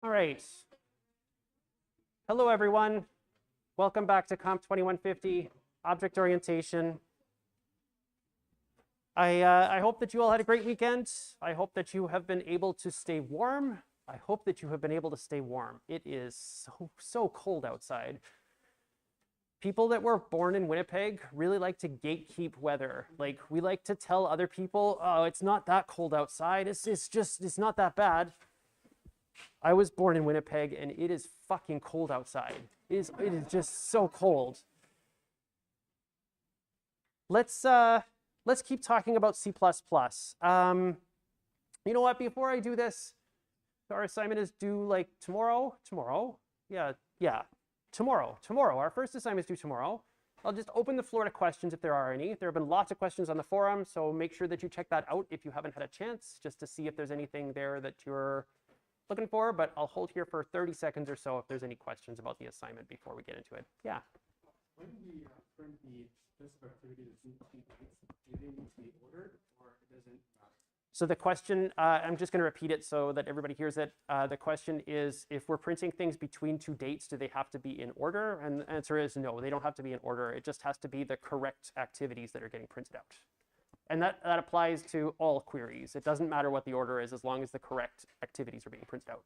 All right. Hello, everyone. Welcome back to Comp 2150, Object Orientation. I hope that you all had a great weekend. I hope that you have been able to stay warm. I hope that you have been able to stay warm. It is so cold outside. People that were born in Winnipeg really like to gatekeep weather. Like, we like to tell other people, oh, it's not that cold outside. It's not that bad. I was born in Winnipeg and it is fucking cold outside. It is just so cold. Let's keep talking about C++. You know what, before I do this, our assignment is due like tomorrow. Yeah, tomorrow. Our first assignment is due tomorrow. I'll just open the floor to questions if there are any. There have been lots of questions on the forum, so make sure that you check that out if you haven't had a chance, just to see if there's anything there that you're looking for, but I'll hold here for 30 seconds or so if there's any questions about the assignment before we get into it. Yeah. When we print the list of activities in dates, do they need to be ordered or it doesn't matter? So the question, I'm just going to repeat it so that everybody hears it. The question is, if we're printing things between two dates, do they have to be in order? And the answer is no, they don't have to be in order. It just has to be the correct activities that are getting printed out. And that applies to all queries. It doesn't matter what the order is as long as the correct activities are being printed out.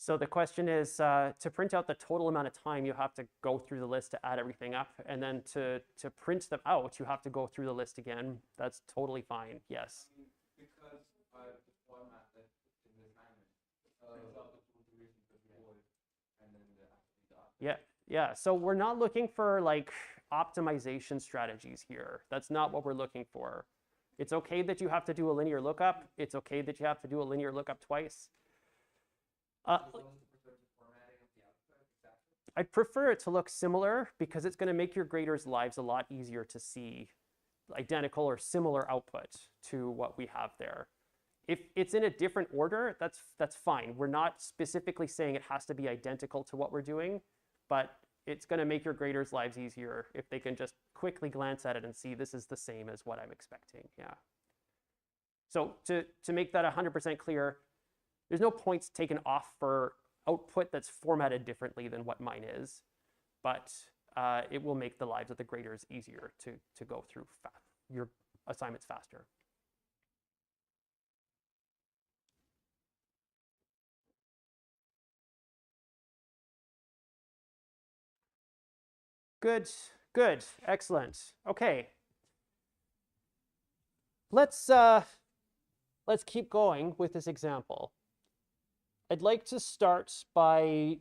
So the question is, to print out the total amount of time, you have to go through the list to add everything up. And then to print them out, you have to go through the list again. That's totally fine, yes. Because the format that in the assignment prints out the two durations before and then the activity. Yeah. So we're not looking for like optimization strategies here. That's not what we're looking for. It's okay that you have to do a linear lookup. It's okay that you have to do a linear lookup twice. I'd prefer it to look similar because it's going to make your graders' lives a lot easier to see identical or similar output to what we have there. If it's in a different order, that's fine. We're not specifically saying it has to be identical to what we're doing, but it's going to make your graders' lives easier if they can just quickly glance at it and see this is the same as what I'm expecting. Yeah. So to make that 100% clear, there's no points taken off for output that's formatted differently than what mine is, but it will make the lives of the graders easier to go through your assignments faster. Good, excellent. Okay. Let's keep going with this example. I'd like to start by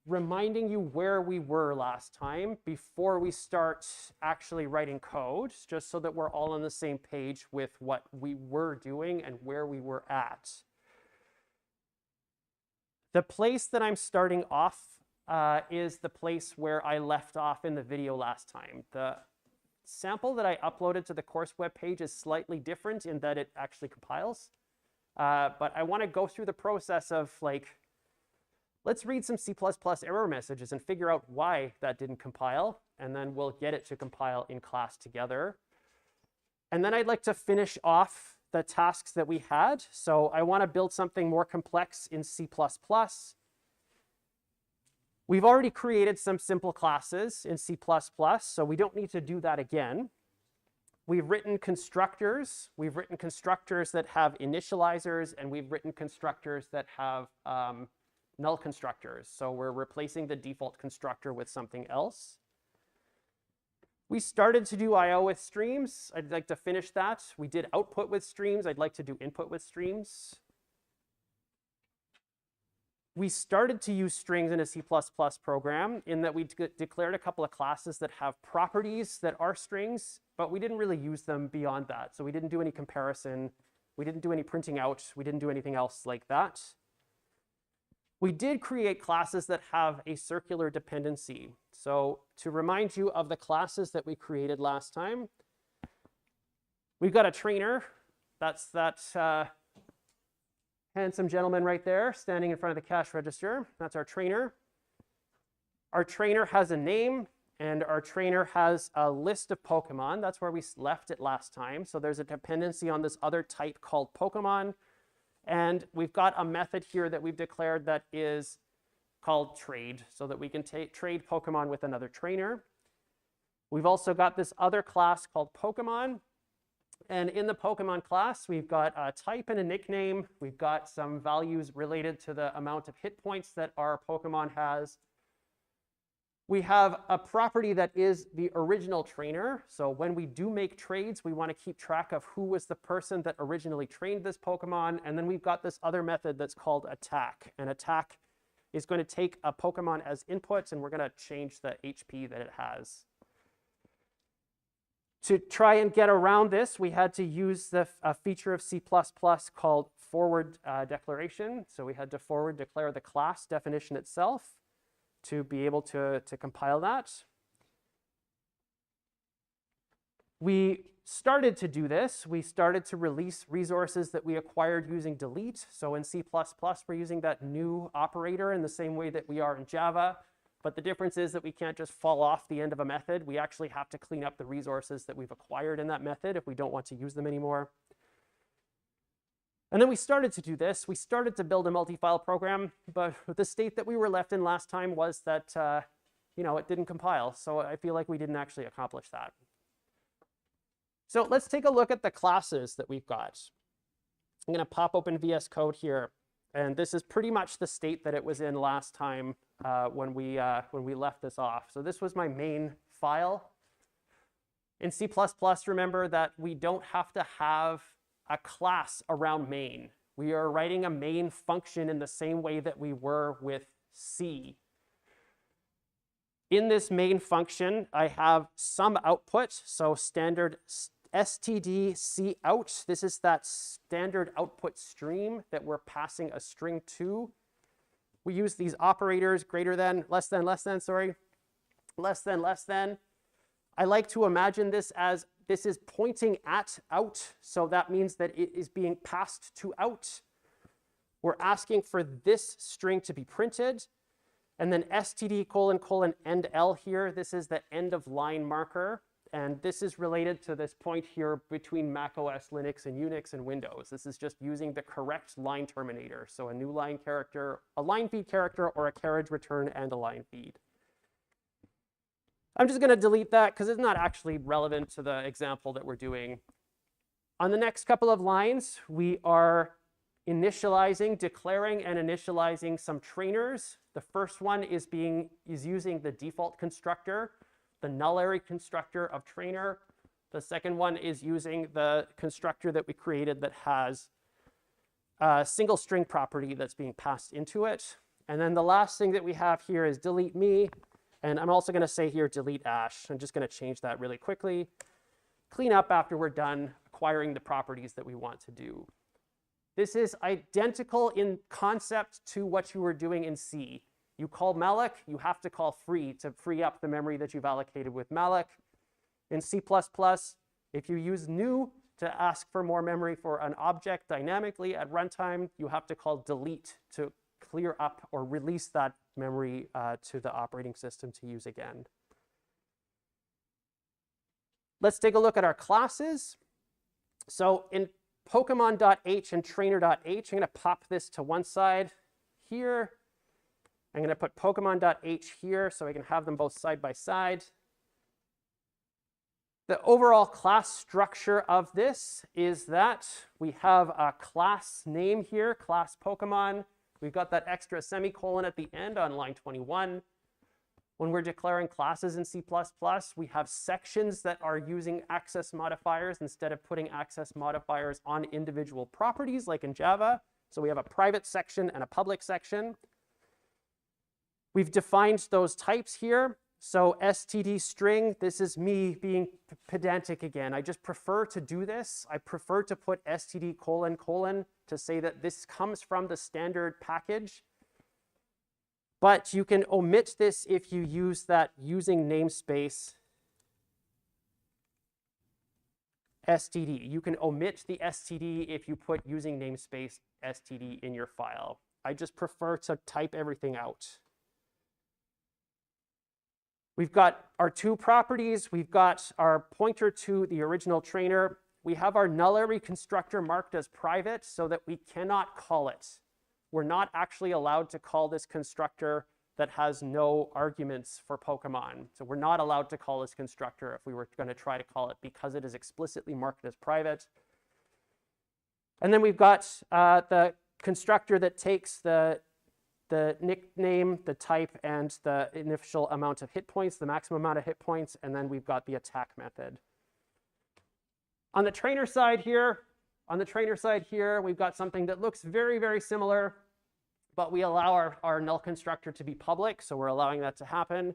reminding you where we were last time before we start actually writing code, just so that we're all on the same page with what we were doing and where we were at. The place that I'm starting off is the place where I left off in the video last time. The sample that I uploaded to the course webpage is slightly different in that it actually compiles. But I want to go through the process of like, let's read some C++ error messages and figure out why that didn't compile. And then we'll get it to compile in class together. And then I'd like to finish off the tasks that we had. So I want to build something more complex in C++. We've already created some simple classes in C++, so we don't need to do that again. We've written constructors. We've written constructors that have initializers, and we've written constructors that have null constructors. So we're replacing the default constructor with something else. We started to do I/O with streams. I'd like to finish that. We did output with streams. I'd like to do input with streams. We started to use strings in a C++ program in that we declared a couple of classes that have properties that are strings, but we didn't really use them beyond that. So we didn't do any comparison. We didn't do any printing out. We didn't do anything else like that. We did create classes that have a circular dependency. So to remind you of the classes that we created last time, We've got a trainer. That's that handsome gentleman right there standing in front of the cash register. That's our trainer. Our trainer has a name, and our trainer has a list of Pokemon. That's where we left it last time. So there's a dependency on this other type called Pokemon. And we've got a method here that we've declared that is called trade, so that we can trade Pokemon with another trainer. We've also got this other class called Pokemon. And in the Pokemon class, we've got a type and a nickname. We've got some values related to the amount of hit points that our Pokemon has. We have a property that is the original trainer. So when we do make trades, we want to keep track of who was the person that originally trained this Pokemon. And then we've got this other method that's called attack. And attack is going to take a Pokemon as input, and we're going to change the HP that it has. To try and get around this, we had to use a feature of C++ called forward declaration. So we had to forward declare the class definition itself to be able to compile that. We started to do this. We started to release resources that we acquired using delete. So in C++, we're using that new operator in the same way that we are in Java. But the difference is that we can't just fall off the end of a method. We actually have to clean up the resources that we've acquired in that method if we don't want to use them anymore. And then we started to do this. We started to build a multi-file program, but the state that we were left in last time was that it didn't compile. So I feel like we didn't actually accomplish that. So let's take a look at the classes that we've got. I'm going to pop open VS Code here. And this is pretty much the state that it was in last time when we left this off. So this was my main file. In C++, remember that we don't have to have a class around main. We are writing a main function in the same way that we were with C. In this main function, I have some output, so standard std cout. This is that standard output stream that we're passing a string to. We use these operators, greater than, less than, less than, sorry, less than, less than. I like to imagine this as this is pointing at out, so that means that it is being passed to out. We're asking for this string to be printed, and then std : end L here. This is the end of line marker, and this is related to this point here between Mac OS, Linux, and Unix and Windows. This is just using the correct line terminator, so a new line character, a line feed character, or a carriage return and a line feed. I'm just going to delete that because it's not actually relevant to the example that we're doing. On the next couple of lines, we are initializing, declaring and initializing some trainers. The first one is using the default constructor, the null array constructor of trainer. The second one is using the constructor that we created that has a single string property that's being passed into it. And then the last thing that we have here is delete me. And I'm also going to say here, delete Ash. I'm just going to change that really quickly. Clean up after we're done acquiring the properties that we want to do. This is identical in concept to what you were doing in C. You call malloc, you have to call free to free up the memory that you've allocated with malloc. In C++, if you use new to ask for more memory for an object dynamically at runtime, you have to call delete to clear up or release that memory to the operating system to use again. Let's take a look at our classes. So in Pokemon.h and trainer.h, I'm going to pop this to one side here. I'm going to put Pokemon.h here so I can have them both side by side. The overall class structure of this is that we have a class name here, class Pokemon. We've got that extra semicolon at the end on line 21. When we're declaring classes in C++, we have sections that are using access modifiers instead of putting access modifiers on individual properties like in Java. So we have a private section and a public section. We've defined those types here. So std string, this is me being pedantic again. I just prefer to do this. I prefer to put std : to say that this comes from the standard package. But you can omit this if you use that using namespace std. You can omit the std if you put using namespace std in your file. I just prefer to type everything out. We've got our two properties. We've got our pointer to the original trainer. We have our nullary constructor marked as private so that we cannot call it. We're not actually allowed to call this constructor that has no arguments for Pokemon. So we're not allowed to call this constructor if we were going to try to call it because it is explicitly marked as private. And then we've got the constructor that takes the nickname, the type, and the initial amount of hit points, the maximum amount of hit points, and then we've got the attack method. On the trainer side here, we've got something that looks very, very similar, but we allow our null constructor to be public, so we're allowing that to happen.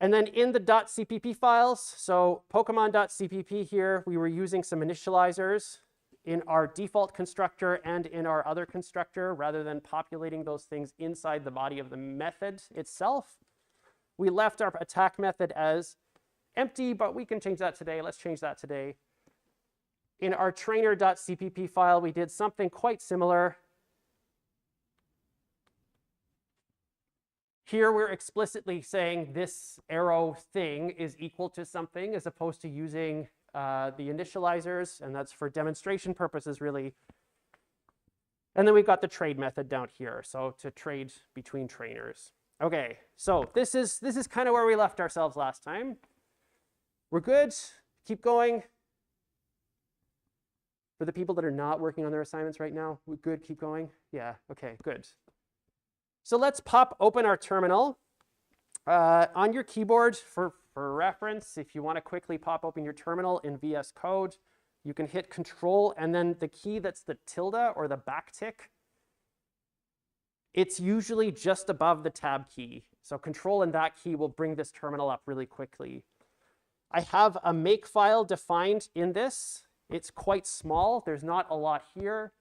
And then in the .cpp files, so Pokemon.cpp here, we were using some initializers in our default constructor and in our other constructor, rather than populating those things inside the body of the method itself. We left our attack method as empty, but we can change that today. Let's change that today. In our trainer.cpp file, we did something quite similar. Here, we're explicitly saying this arrow thing is equal to something, as opposed to using the initializers, and that's for demonstration purposes, really. And then we've got the trade method down here, so to trade between trainers. Okay, so this is kind of where we left ourselves last time. We're good. Keep going. For the people that are not working on their assignments right now, we're good. Keep going. Yeah. Okay. Good. So let's pop open our terminal. On your keyboard, for reference, if you want to quickly pop open your terminal in VS Code, you can hit Control and then the key that's the tilde or the backtick. It's usually just above the tab key. So Control and that key will bring this terminal up really +quickly. I have a make file defined in this. It's quite small. There's not a lot here.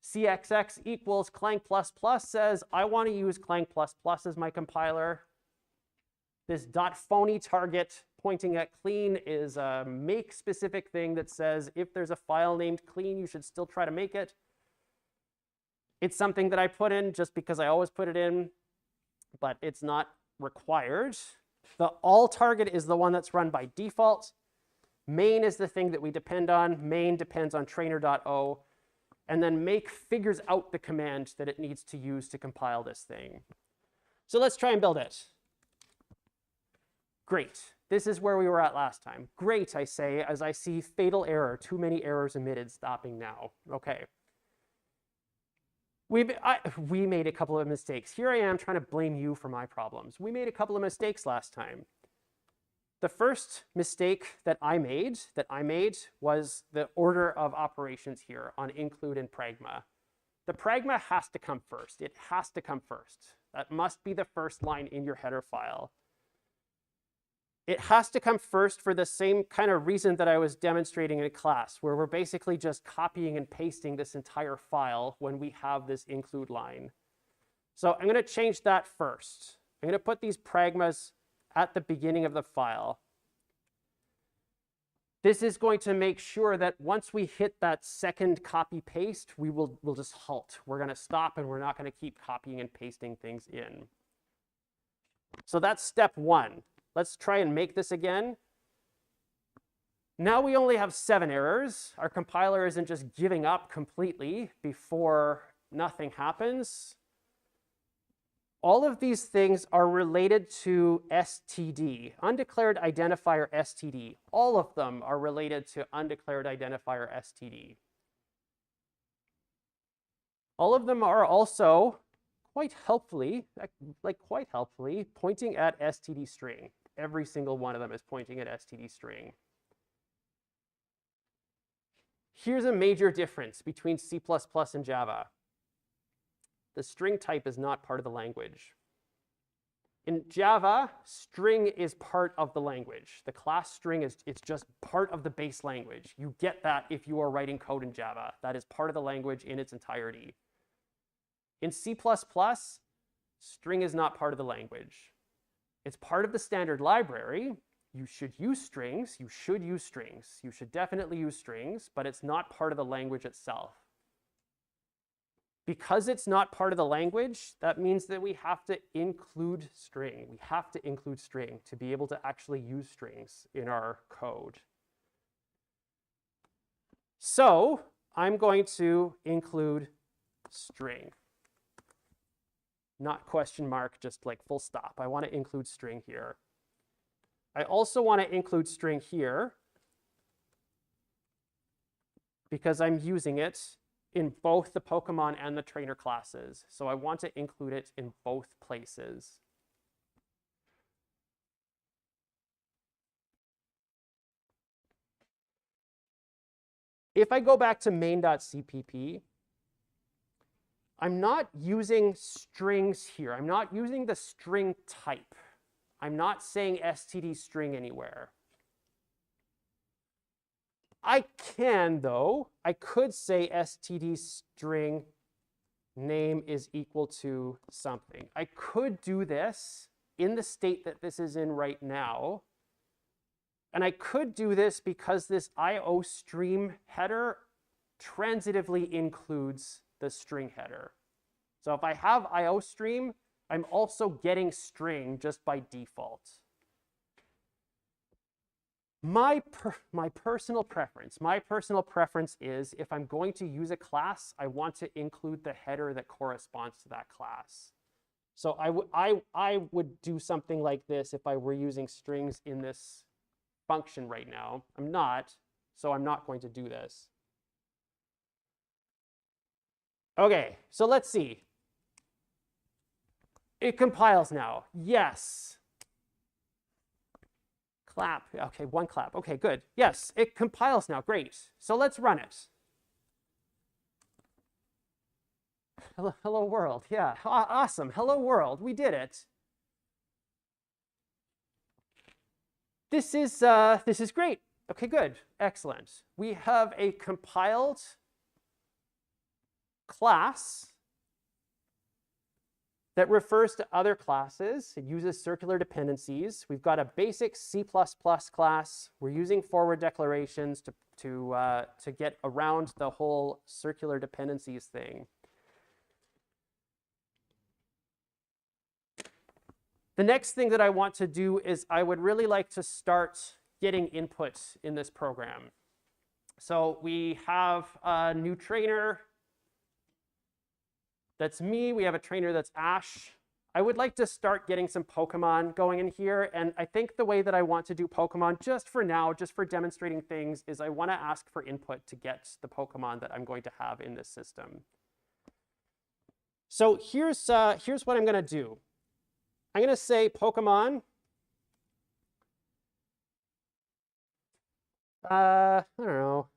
cxx equals clang++ says, I want to use clang++ as my compiler. This .phony target pointing at clean is a make specific thing that says if there's a file named clean, you should still try to make it. It's something that I put in just because I always put it in, but it's not required. The all target is the one that's run by default. Main is the thing that we depend on. Main depends on trainer.o. And then make figures out the command that it needs to use to compile this thing. So let's try and build it. Great. This is where we were at last time. Great, I say, as I see fatal error, too many errors emitted, stopping now. OK. We made a couple of mistakes. Here I am trying to blame you for my problems. We made a couple of mistakes last time. The first mistake that I made was the order of operations here on include and pragma. The pragma has to come first. It has to come first. That must be the first line in your header file. It has to come first for the same kind of reason that I was demonstrating in class, where we're basically just copying and pasting this entire file when we have this include line. So I'm going to change that first. I'm going to put these pragmas at the beginning of the file. This is going to make sure that once we hit that second copy paste, we'll just halt. We're going to stop and we're not going to keep copying and pasting things in. So that's step one. Let's try and make this again. Now we only have 7 errors. Our compiler isn't just giving up completely before nothing happens. All of these things are related to STD, undeclared identifier STD. All of them are related to undeclared identifier STD. All of them are also quite helpfully, pointing at STD string. Every single one of them is pointing at STD string. Here's a major difference between C++ and Java. The string type is not part of the language. In Java, string is part of the language. The class string it's just part of the base language. You get that if you are writing code in Java. That is part of the language in its entirety. In C++, string is not part of the language. It's part of the standard library. you should use strings. You should use strings. You should definitely use strings, but it's not part of the language itself. Because it's not part of the language, that means that we have to include string. We have to include string to be able to actually use strings in our code. So I'm going to include string. Not question mark, just like full stop. I want to include string here. I also want to include string here because I'm using it in both the Pokemon and the trainer classes. So I want to include it in both places. If I go back to main.cpp, I'm not using strings here. I'm not using the string type. I'm not saying std string anywhere. I can, though. I could say std string name is equal to something. I could do this in the state that this is in right now. And I could do this because this IOStream header transitively includes the string header. So if I have IOStream, I'm also getting string just by default. My personal preference is if I'm going to use a class, I want to include the header that corresponds to that class. So I would do something like this if I were using strings in this function right now. I'm not, so I'm not going to do this. Okay, so let's see. It compiles now. Yes. Clap. Okay, one clap. Okay, good. Yes, it compiles now. Great. So let's run it. Hello world. Yeah, awesome. Hello world. We did it. This is great. Okay, good. Excellent. We have a compiled class that refers to other classes. It uses circular dependencies. We've got a basic C++ class. We're using forward declarations to get around the whole circular dependencies thing. The next thing that I want to do is I would really like to start getting input in this program. So we have a new trainer. That's me. We have a trainer that's Ash. I would like to start getting some Pokemon going in here. And I think the way that I want to do Pokemon, just for now, just for demonstrating things, is I want to ask for input to get the Pokemon that I'm going to have in this system. So here's what I'm going to do. I'm going to say Pokemon. I don't know.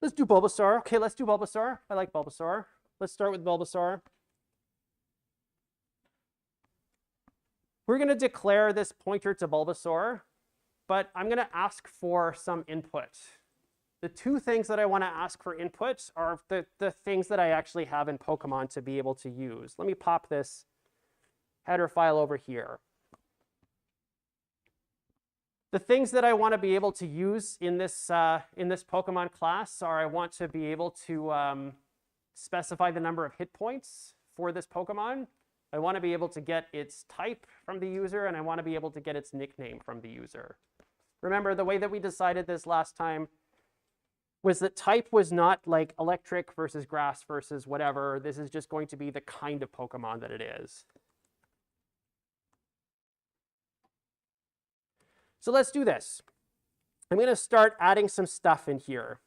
Let's do Bulbasaur. Okay, let's do Bulbasaur. I like Bulbasaur. Let's start with Bulbasaur. We're going to declare this pointer to Bulbasaur, but I'm going to ask for some input. The two things that I want to ask for input are the things that I actually have in Pokemon to be able to use. Let me pop this header file over here. The things that I want to be able to use in this Pokemon class are I want to be able to specify the number of hit points for this Pokemon. I want to be able to get its type from the user, and I want to be able to get its nickname from the user. Remember, the way that we decided this last time was that type was not like electric versus grass versus whatever. This is just going to be the kind of Pokemon that it is. So let's do this. I'm going to start adding some stuff in here.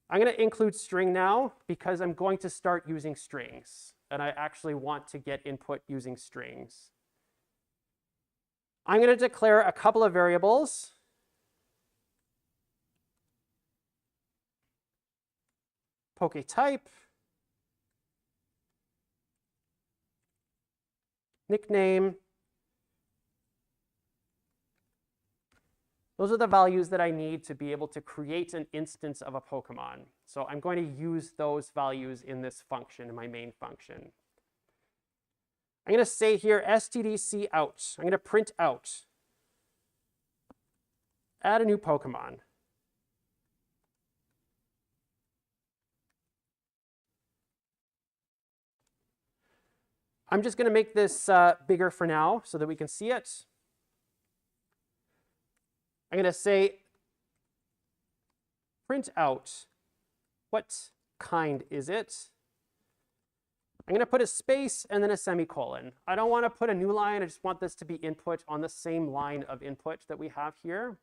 I'm going to include string now because I'm going to start using strings, and I actually want to get input using strings. I'm going to declare a couple of variables. PokeType, nickname. Those are the values that I need to be able to create an instance of a Pokemon. So I'm going to use those values in this function, in my main function. I'm going to say here stdc out. I'm going to print out. Add a new Pokemon. I'm just going to make this bigger for now so that we can see it. I'm going to say print out what kind is it. I'm going to put a space and then a semicolon. I don't want to put a new line. I just want this to be input on the same line of input that we have here.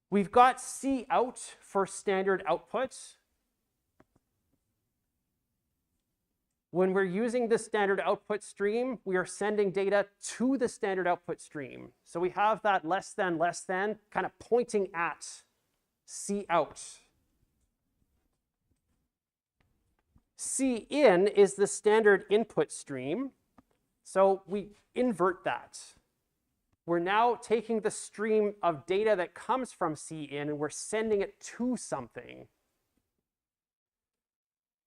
We've got C out for standard output. When we're using the standard output stream, we are sending data to the standard output stream. So we have that less than kind of pointing at C out. C in is the standard input stream. So we invert that. We're now taking the stream of data that comes from C in and we're sending it to something.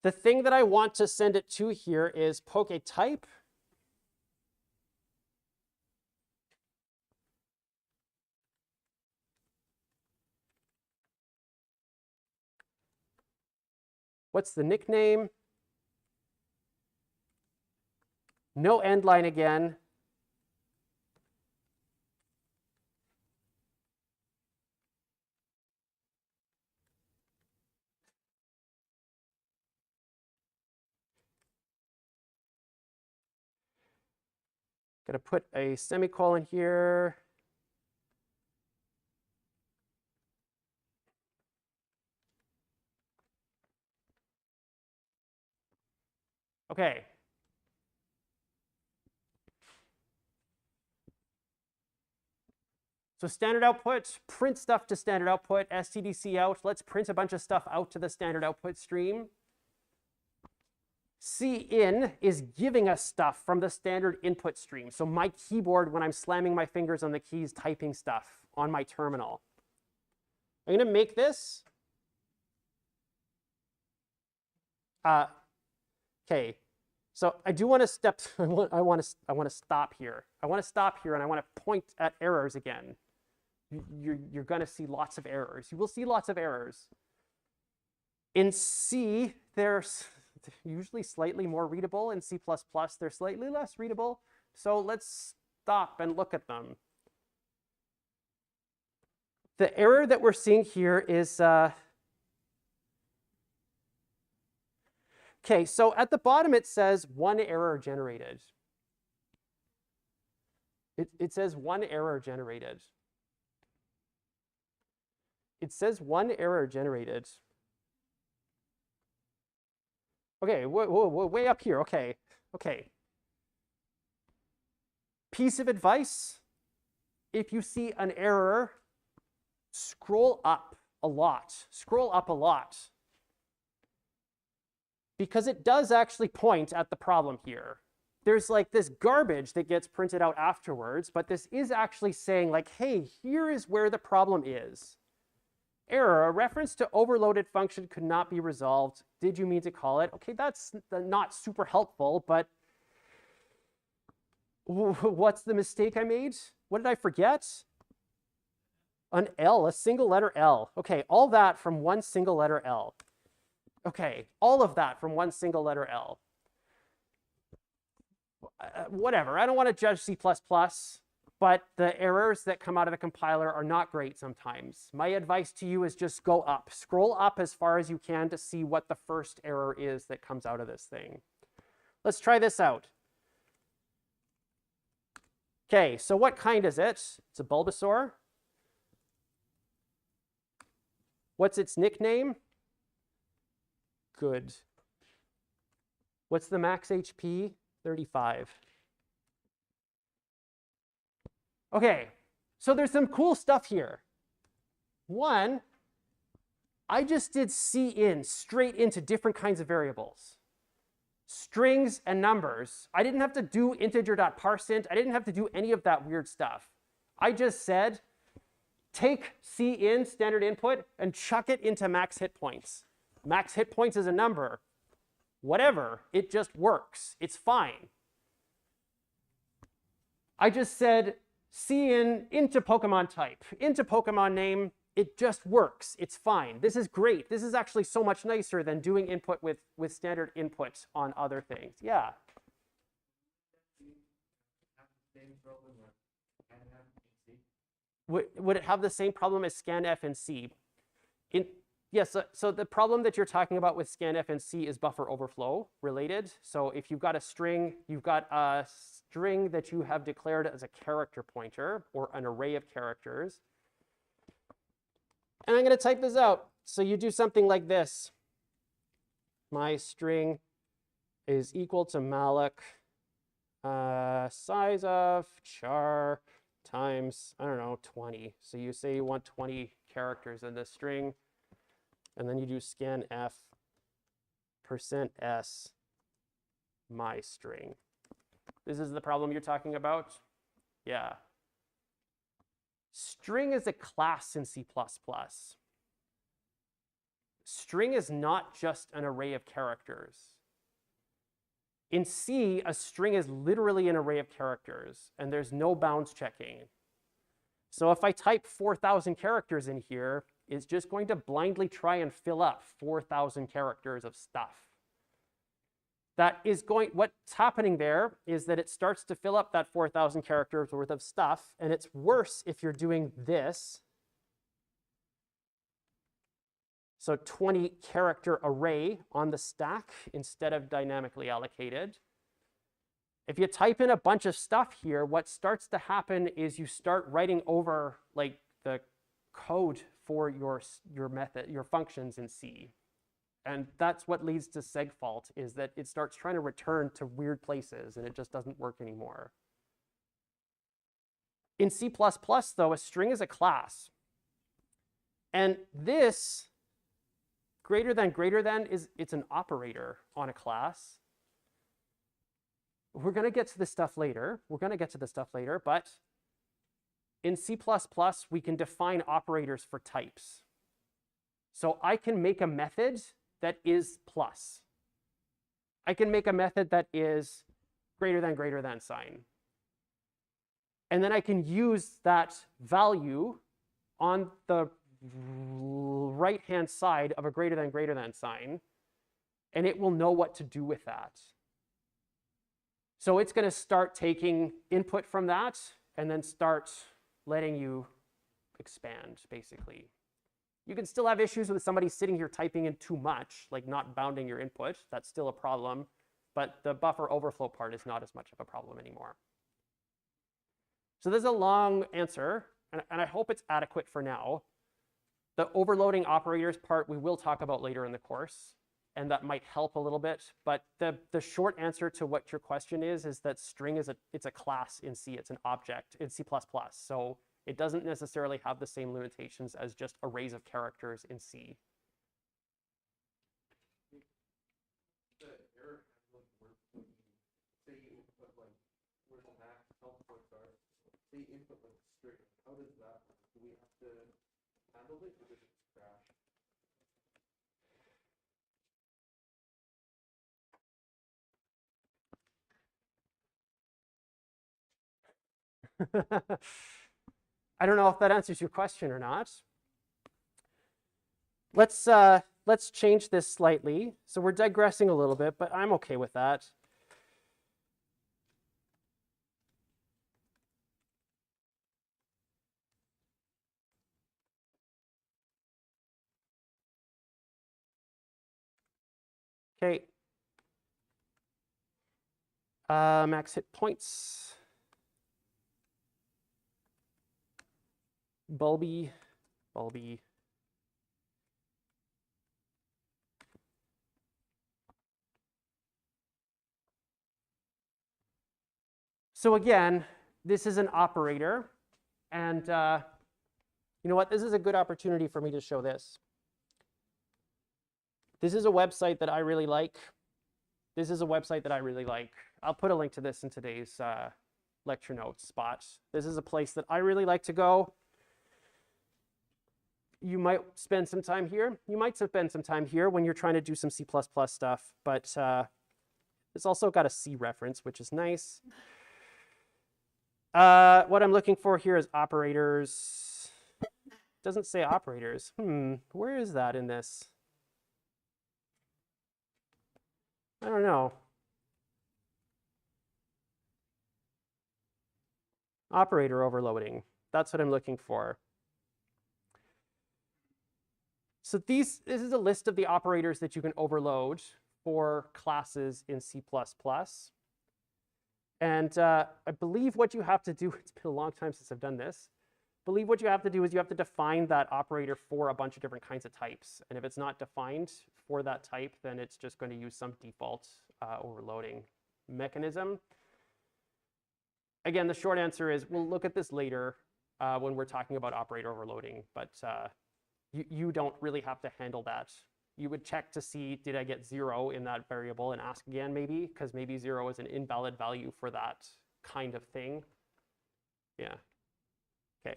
The thing that I want to send it to here is PokeType. What's the nickname? No end line again. Going to put a semicolon here. Okay. So standard output, print stuff to standard output, stdc out. Let's print a bunch of stuff out to the standard output stream. C in is giving us stuff from the standard input stream. So my keyboard, when I'm slamming my fingers on the keys, typing stuff on my terminal. I'm going to make this. Okay. So I do want to step. I want to stop here. I want to stop here, and I want to point at errors again. You're going to see lots of errors. You will see lots of errors. In C, there's usually slightly more readable. In C++, they're slightly less readable. So let's stop and look at them. The error that we're seeing here is, okay, so at the bottom it says 1 error generated. It says 1 error generated. It says 1 error generated. Okay, way up here. Okay, okay. Piece of advice: if you see an error, scroll up a lot. Scroll up a lot. Because it does actually point at the problem here. There's like this garbage that gets printed out afterwards, but this is actually saying like, hey, here is where the problem is. Error, a reference to overloaded function could not be resolved. Did you mean to call it? Okay, that's not super helpful, but what's the mistake I made? What did I forget? An L, a single letter L. Okay, all that from one single letter L. Okay, all of that from one single letter L. Whatever, I don't want to judge C++. But the errors that come out of the compiler are not great sometimes. My advice to you is just go up. Scroll up as far as you can to see what the first error is that comes out of this thing. Let's try this out. Okay, so what kind is it? It's a Bulbasaur. What's its nickname? Good. What's the max HP? 35. Okay, so there's some cool stuff here. One, I just did C in straight into different kinds of variables. strings and numbers. I didn't have to do integer.parseInt. I didn't have to do any of that weird stuff. I just said, take cin, standard input, and chuck it into max hit points. Max hit points is a number. Whatever, it just works. It's fine. I just said cin into Pokemon type, into Pokemon name. It just works. It's fine. This is great. This is actually so much nicer than doing input with standard input on other things. Yeah. Would it have the same problem as scanf and C? Yes, so the problem that you're talking about with scanf and C is buffer overflow related. So if you've got a string, you've got a string that you have declared as a character pointer or an array of characters. And I'm going to type this out. So you do something like this. My string is equal to malloc size of char times, I don't know, 20. So you say you want 20 characters in this string. And then you do scanf %s my string. This is the problem you're talking about? Yeah. String is a class in C++. String is not just an array of characters. In C, a string is literally an array of characters, and there's no bounds checking. So if I type 4,000 characters in here, it's just going to blindly try and fill up 4,000 characters of stuff. What's happening there is that it starts to fill up that 4,000 characters worth of stuff, and it's worse if you're doing this. So 20 character array on the stack instead of dynamically allocated. If you type in a bunch of stuff here, what starts to happen is you start writing over like the code for your method, your functions in C. And that's what leads to segfault, is that it starts trying to return to weird places and it just doesn't work anymore. In C++, though, a string is a class. And this greater than it's an operator on a class. We're going to get to this stuff later. But in C++, we can define operators for types. So I can make a method that is plus. I can make a method that is greater than sign. And then I can use that value on the right-hand side of a greater than sign, and it will know what to do with that. So it's going to start taking input from that and then start letting you expand, basically. You can still have issues with somebody sitting here typing in too much, like not bounding your input. That's still a problem. But the buffer overflow part is not as much of a problem anymore. So there's a long answer, and I hope it's adequate for now. The overloading operators part we will talk about later in the course, and that might help a little bit. But the short answer to what your question is that string it's a class in C. It's an object in C++. So it doesn't necessarily have the same limitations as just arrays of characters in C. The error handling work when you say you input like where the max outputs are, say you input like string. How does that work? Do we have to handle it or does it crash? I don't know if that answers your question or not. Let's change this slightly. So we're digressing a little bit, but I'm okay with that. Okay. Max hit points. Bulby. So again, this is an operator. And you know what? This is a good opportunity for me to show this. This is a website that I really like. This is a website that I really like. I'll put a link to this in today's lecture notes spot. This is a place that I really like to go. You might spend some time here. You might spend some time here when you're trying to do some C++ stuff, but it's also got a C reference, which is nice. What I'm looking for here is operators. It doesn't say operators. Where is that in this? I don't know. Operator overloading. That's what I'm looking for. So this is a list of the operators that you can overload for classes in C++. And I believe what you have to do, it's been a long time since I've done this, I believe what you have to do is you have to define that operator for a bunch of different kinds of types. And if it's not defined for that type, then it's just going to use some default overloading mechanism. Again, the short answer is we'll look at this later when we're talking about operator overloading, but you don't really have to handle that. You would check to see, did I get 0 in that variable, and ask again maybe, because maybe 0 is an invalid value for that kind of thing. Yeah. Okay.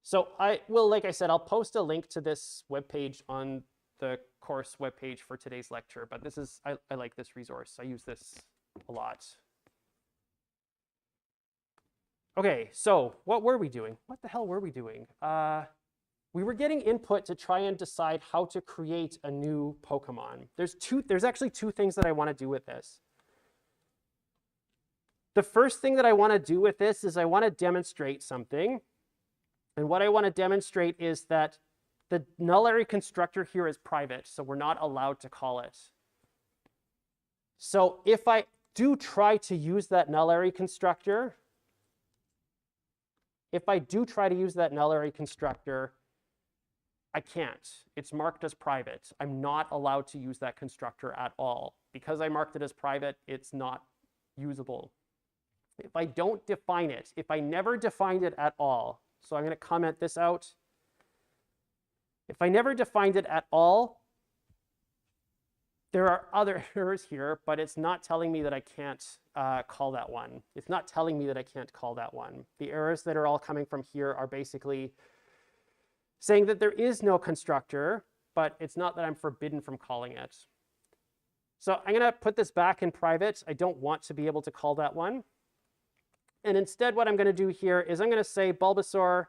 So I will, like I said, I'll post a link to this webpage on the course webpage for today's lecture, but this is, I like this resource. I use this a lot. Okay, so what were we doing? What the hell were we doing? We were getting input to try and decide how to create a new Pokemon. There's actually two things that I want to do with this. The first thing that I want to do with this is I want to demonstrate something. And what I want to demonstrate is that the null array constructor here is private, so we're not allowed to call it. So if I do try to use that null array constructor, I can't. It's marked as private. I'm not allowed to use that constructor at all. Because I marked it as private, it's not usable. If I don't define it, if I never defined it at all, so I'm going to comment this out. If I never defined it at all, there are other errors here, but it's not telling me that I can't call that one. It's not telling me that I can't call that one. The errors that are all coming from here are basically saying that there is no constructor, but it's not that I'm forbidden from calling it. So I'm going to put this back in private. I don't want to be able to call that one. And instead, what I'm going to do here is I'm going to say Bulbasaur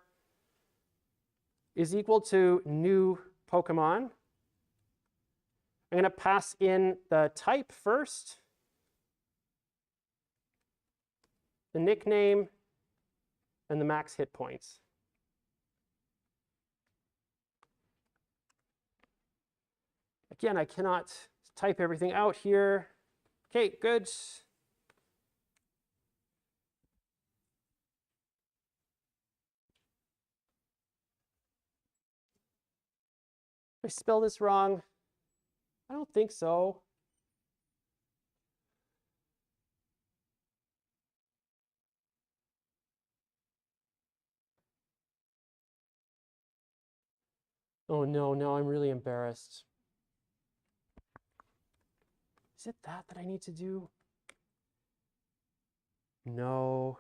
is equal to new Pokemon. I'm going to pass in the type first, the nickname, and the max hit points. Again, I cannot type everything out here. Okay, good. Did I spell this wrong? I don't think so. Oh no, no, I'm really embarrassed. Is it that I need to do? No.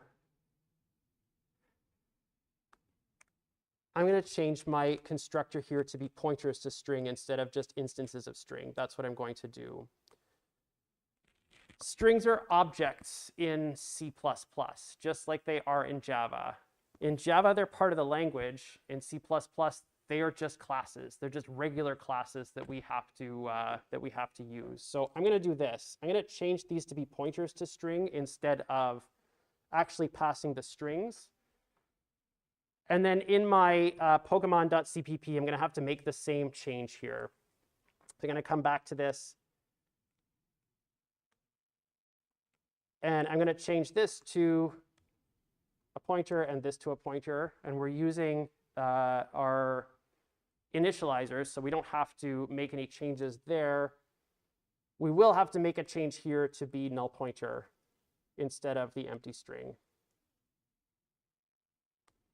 I'm going to change my constructor here to be pointers to string instead of just instances of string. That's what I'm going to do. Strings are objects in C++, just like they are in Java. In Java, they're part of the language. In C++, they are just classes. They're just regular classes that we have to use. So I'm going to do this. I'm going to change these to be pointers to string instead of actually passing the strings. And then in my Pokemon.cpp, I'm going to have to make the same change here. So I'm going to come back to this. And I'm going to change this to a pointer and this to a pointer. And we're using our initializers, so we don't have to make any changes there. We will have to make a change here to be null pointer instead of the empty string.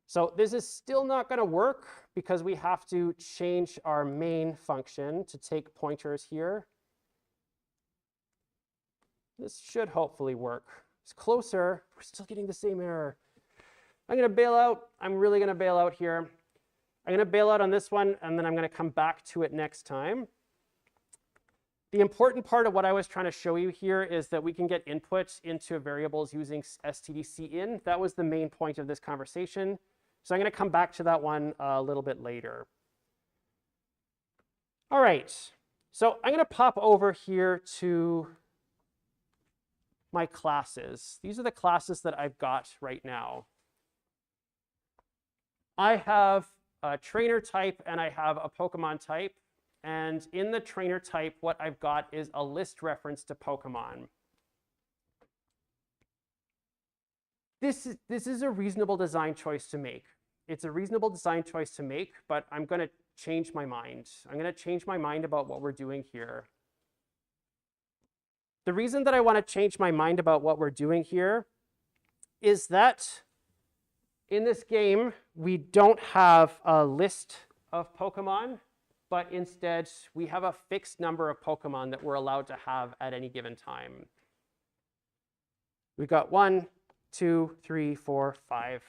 So this is still not going to work because we have to change our main function to take pointers here. This should hopefully work. It's closer. We're still getting the same error. I'm going to bail out. I'm really going to bail out here. I'm going to bail out on this one, and then I'm going to come back to it next time. The important part of what I was trying to show you here is that we can get inputs into variables using stdcin. That was the main point of this conversation. So I'm going to come back to that one a little bit later. All right. So I'm going to pop over here to my classes. These are the classes that I've got right now. I have a trainer type and I have a Pokemon type. And in the trainer type, what I've got is a list reference to Pokemon. This is a reasonable design choice to make. It's a reasonable design choice to make, but I'm going to change my mind. I'm going to change my mind about what we're doing here. The reason that I want to change my mind about what we're doing here is that in this game, we don't have a list of Pokemon, but instead we have a fixed number of Pokemon that we're allowed to have at any given time. We've got 1, 2, 3, 4, 5,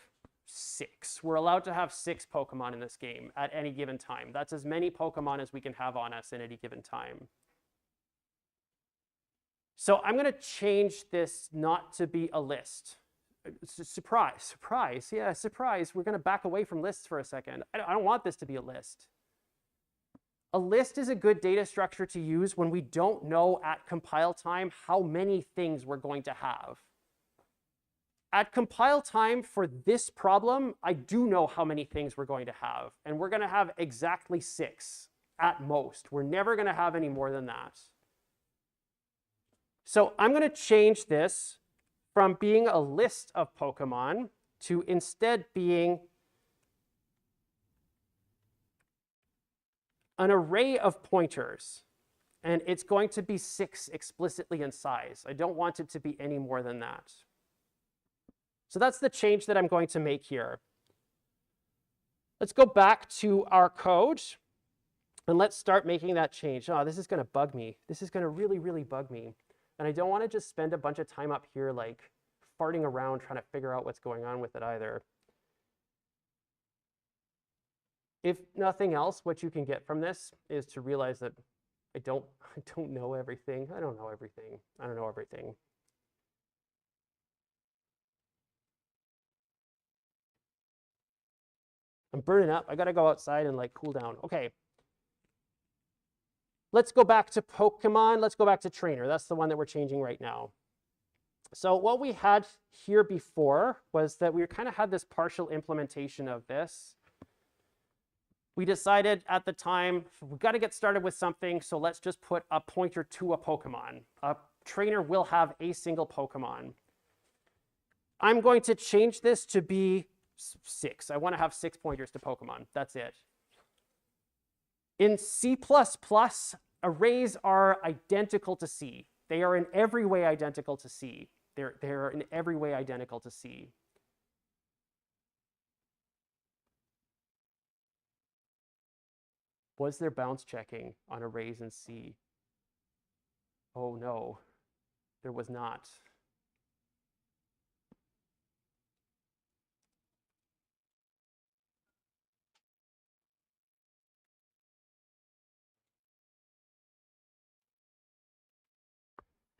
6. We're allowed to have 6 Pokemon in this game at any given time. That's as many Pokemon as we can have on us at any given time. So I'm going to change this not to be a list. Surprise, surprise, yeah, surprise. We're going to back away from lists for a second. I don't want this to be a list. A list is a good data structure to use when we don't know at compile time how many things we're going to have. At compile time for this problem, I do know how many things we're going to have, and we're going to have exactly 6 at most. We're never going to have any more than that. So I'm going to change this from being a list of Pokemon to instead being an array of pointers. And it's going to be 6 explicitly in size. I don't want it to be any more than that. So that's the change that I'm going to make here. Let's go back to our code. And let's start making that change. Oh, this is going to bug me. This is going to really, really bug me. And I don't want to just spend a bunch of time up here like farting around trying to figure out what's going on with it either. If nothing else, what you can get from this is to realize that I don't know everything. I don't know everything. I don't know everything. I'm burning up. I got to go outside and like cool down. Okay. Let's go back to Pokemon. Let's go back to trainer. That's the one that we're changing right now. So what we had here before was that we kind of had this partial implementation of this. We decided at the time, we've got to get started with something, so let's just put a pointer to a Pokemon. A trainer will have a single Pokemon. I'm going to change this to be 6. I want to have 6 pointers to Pokemon. That's it. In C++, arrays are identical to C. They are in every way identical to C. They're in every way identical to C. Was there bounce checking on arrays in C? Oh no, there was not.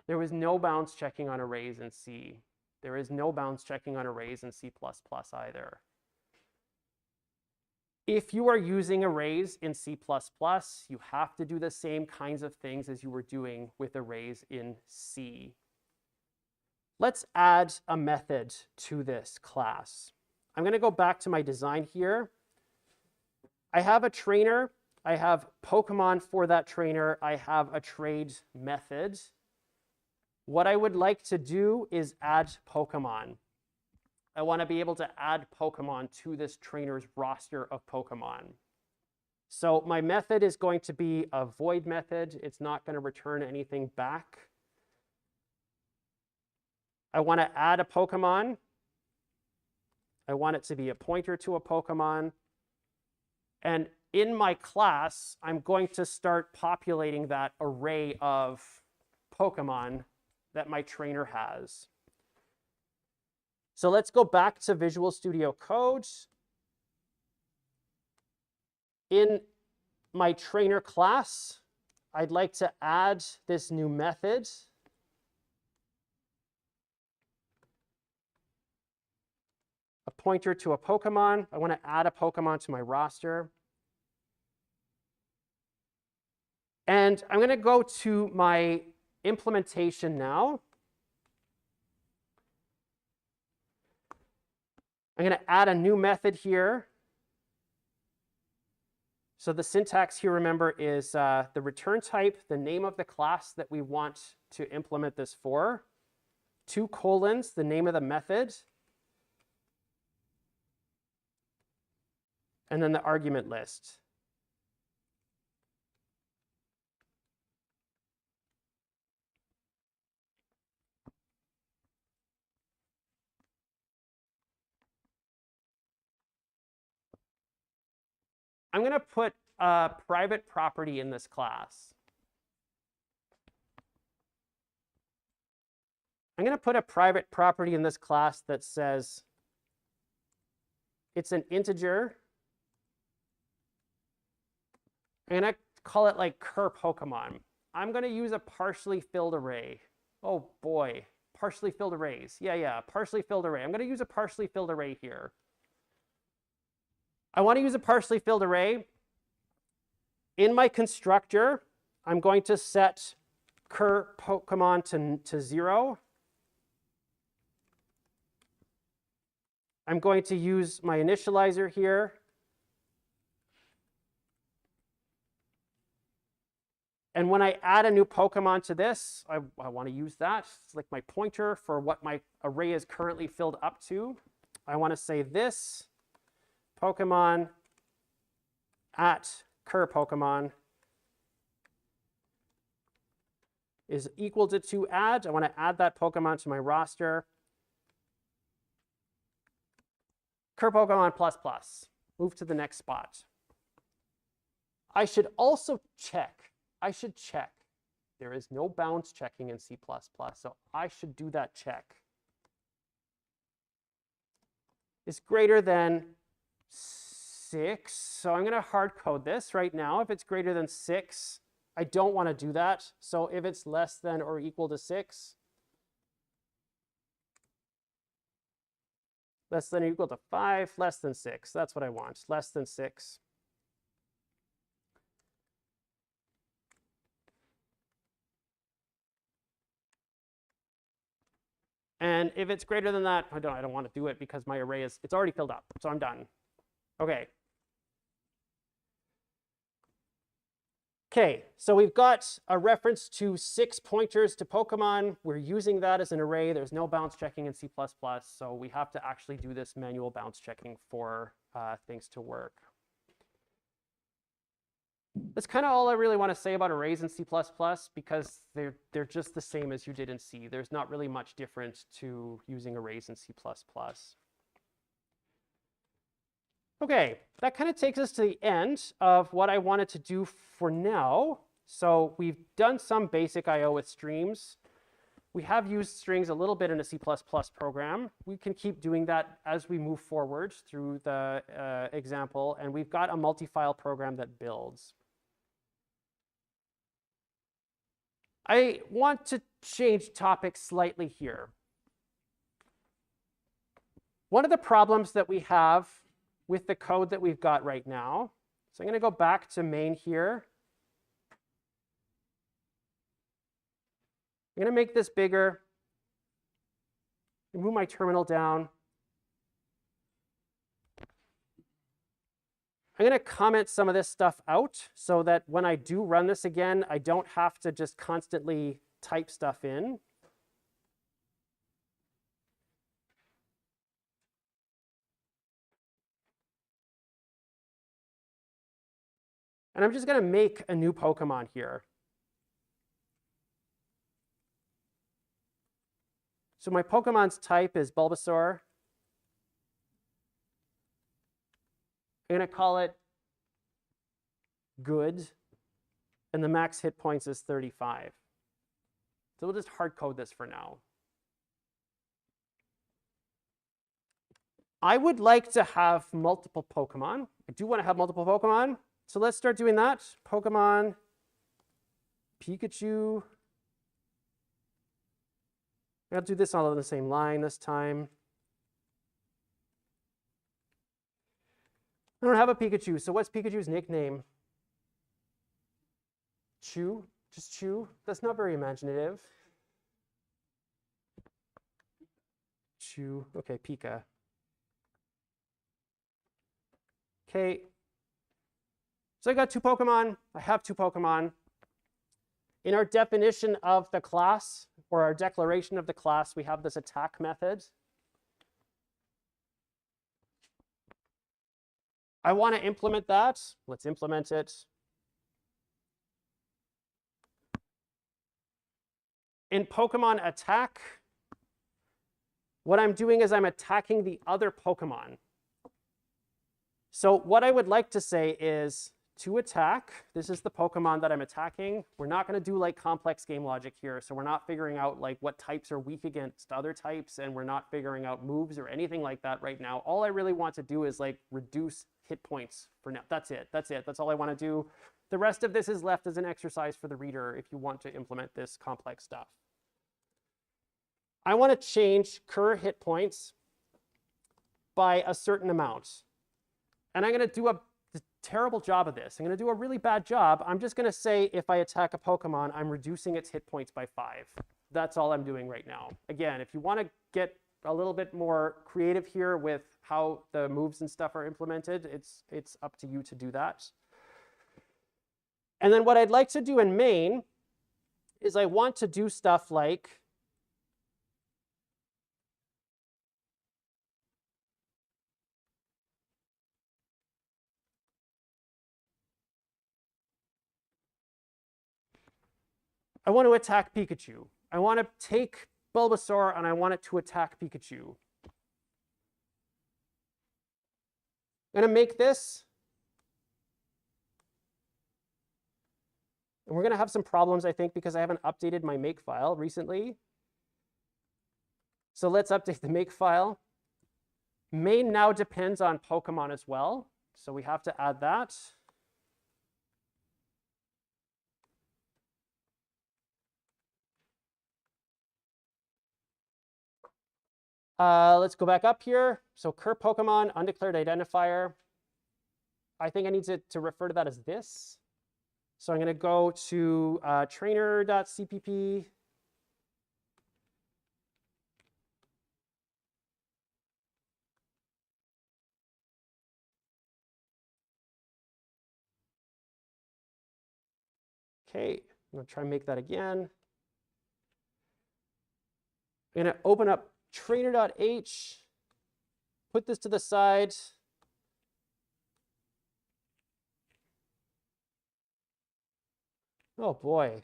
There was no bounce checking on arrays in C. There is no bounce checking on arrays in C++ either. If you are using arrays in C++, you have to do the same kinds of things as you were doing with arrays in C. Let's add a method to this class. I'm going to go back to my design here. I have a trainer. I have Pokemon for that trainer. I have a trade method. What I would like to do is add Pokemon. I want to be able to add Pokemon to this trainer's roster of Pokemon. So my method is going to be a void method. It's not going to return anything back. I want to add a Pokemon. I want it to be a pointer to a Pokemon. And in my class, I'm going to start populating that array of Pokemon that my trainer has. So let's go back to Visual Studio Code. In my trainer class, I'd like to add this new method. A pointer to a Pokemon. I want to add a Pokemon to my roster. And I'm going to go to my implementation now. I'm going to add a new method here. So the syntax here, remember, is the return type, the name of the class that we want to implement this for, 2 colons, the name of the method, and then the argument list. I'm going to put a private property in this class. I'm going to put a private property in this class that says it's an integer. I'm going to call it like cur Pokemon. I'm going to use a partially filled array. Oh boy, partially filled arrays. Yeah, partially filled array. I'm going to use a partially filled array here. I want to use a partially filled array. In my constructor, I'm going to set cur Pokemon to 0. I'm going to use my initializer here. And when I add a new Pokemon to this, I want to use that. It's like my pointer for what my array is currently filled up to. I want to say this Pokemon at cur Pokemon is equal to add. I want to add that Pokemon to my roster. Cur Pokemon ++. Move to the next spot. I should also check. I should check. There is no bounds checking in C++, so I should do that check. It's greater than 6, so I'm going to hard code this right now. If it's greater than 6, I don't want to do that. So if it's less than or equal to 6, less than or equal to 5, less than 6. That's what I want, less than 6. And if it's greater than that, I don't want to do it because my array it's already filled up, so I'm done. Okay. Okay, so we've got a reference to 6 pointers to Pokemon. We're using that as an array. There's no bounds checking in C++, so we have to actually do this manual bounds checking for things to work. That's kind of all I really want to say about arrays in C++ because they're just the same as you did in C. There's not really much different to using arrays in C++. Okay, that kind of takes us to the end of what I wanted to do for now. So we've done some basic I/O with streams. We have used strings a little bit in a C++ program. We can keep doing that as we move forward through the example. And we've got a multi-file program that builds. I want to change topics slightly here. One of the problems that we have with the code that we've got right now, so I'm going to go back to main here. I'm going to make this bigger, move my terminal down. I'm going to comment some of this stuff out so that when I do run this again, I don't have to just constantly type stuff in. And I'm just going to make a new Pokemon here. So my Pokemon's type is Bulbasaur. I'm going to call it good. And the max hit points is 35. So we'll just hard code this for now. I would like to have multiple Pokemon. I do want to have multiple Pokemon. So let's start doing that. Pokemon, Pikachu. I'll do this all on the same line this time. I don't have a Pikachu, so what's Pikachu's nickname? Chew? Just Chew? That's not very imaginative. Chew. Okay, Pika. Okay. So I got 2 Pokemon. I have 2 Pokemon. In our definition of the class, or our declaration of the class, we have this attack method. I want to implement that. Let's implement it. In Pokemon attack, what I'm doing is I'm attacking the other Pokemon. So what I would like to say is to attack, this is the Pokemon that I'm attacking. We're not going to do like complex game logic here. So we're not figuring out like what types are weak against other types, and we're not figuring out moves or anything like that right now. All I really want to do is like reduce hit points for now. That's it. That's it. That's all I want to do. The rest of this is left as an exercise for the reader if you want to implement this complex stuff. I want to change cur hit points by a certain amount. And I'm going to do a terrible job of this. I'm going to do a really bad job. I'm just going to say if I attack a Pokemon, I'm reducing its hit points by 5. That's all I'm doing right now. Again, if you want to get a little bit more creative here with how the moves and stuff are implemented, it's up to you to do that. And then what I'd like to do in main is I want to do stuff like I want to attack Pikachu. I want to take Bulbasaur and I want it to attack Pikachu. I'm going to make this. And we're going to have some problems, I think, because I haven't updated my make file recently. So let's update the make file. Main now depends on Pokemon as well. So we have to add that. Let's go back up here. So cur Pokemon, undeclared identifier. I think I need to refer to that as this. So I'm going to go to trainer.cpp. Okay, I'm going to try and make that again. I'm going to open up trainer.h, put this to the side. Oh boy.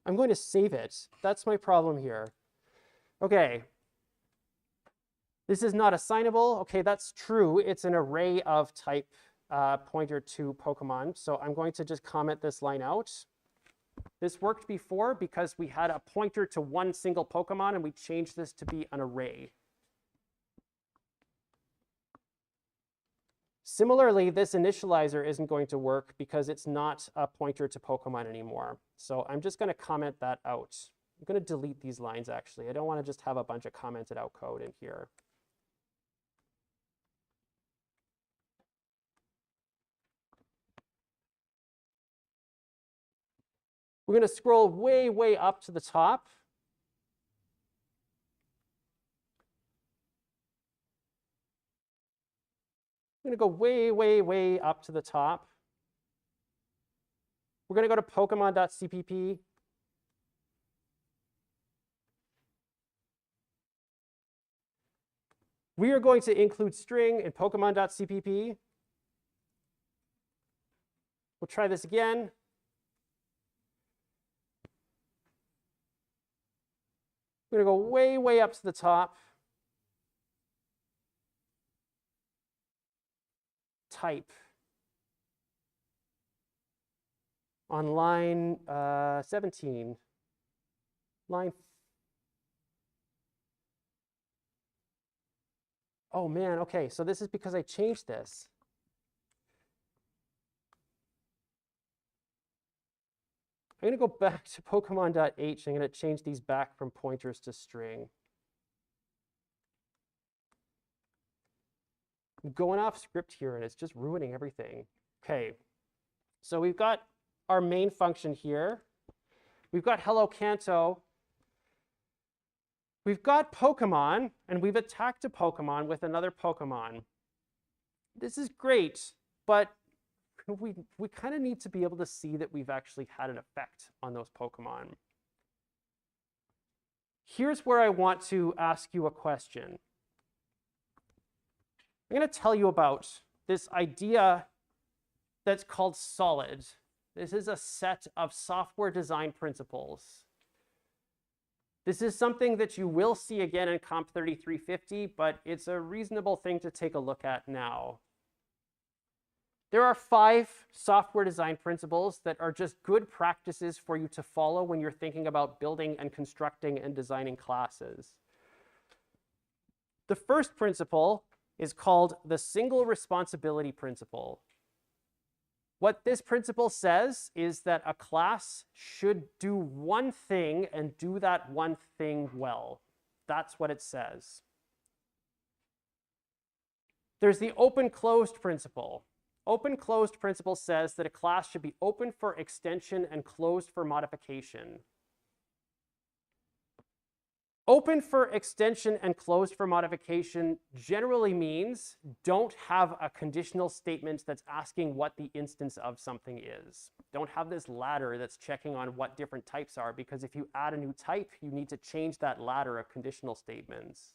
I'm going to save it. That's my problem here. Okay. This is not assignable. Okay, that's true. It's an array of type pointer to Pokemon. So I'm going to just comment this line out. This worked before because we had a pointer to one single Pokemon and we changed this to be an array. Similarly, this initializer isn't going to work because it's not a pointer to Pokemon anymore. So I'm just going to comment that out. I'm going to delete these lines, actually. I don't want to just have a bunch of commented out code in here. We're going to scroll way, way up to the top. I'm going to go way, way, way up to the top. We're going to go to Pokemon.cpp. We are going to include string in Pokemon.cpp. We'll try this again. We're going to go way, way up to the top. Type. on line 17. Line. Oh man, okay, so this is because I changed this. I'm gonna go back to Pokemon.h. I'm gonna change these back from pointers to string. I'm going off script here and it's just ruining everything. Okay, so we've got our main function here. We've got Hello Kanto. We've got Pokemon, and we've attacked a Pokemon with another Pokemon. This is great, but we kind of need to be able to see that we've actually had an effect on those Pokemon. Here's where I want to ask you a question. I'm going to tell you about this idea that's called SOLID. This is a set of software design principles. This is something that you will see again in Comp 3350, but it's a reasonable thing to take a look at now. There are 5 software design principles that are just good practices for you to follow when you're thinking about building and constructing and designing classes. The first principle is called the single responsibility principle. What this principle says is that a class should do one thing and do that one thing well. That's what it says. There's the open-closed principle. Open-closed principle says that a class should be open for extension and closed for modification. Open for extension and closed for modification generally means don't have a conditional statement that's asking what the instance of something is. Don't have this ladder that's checking on what different types are, because if you add a new type, you need to change that ladder of conditional statements.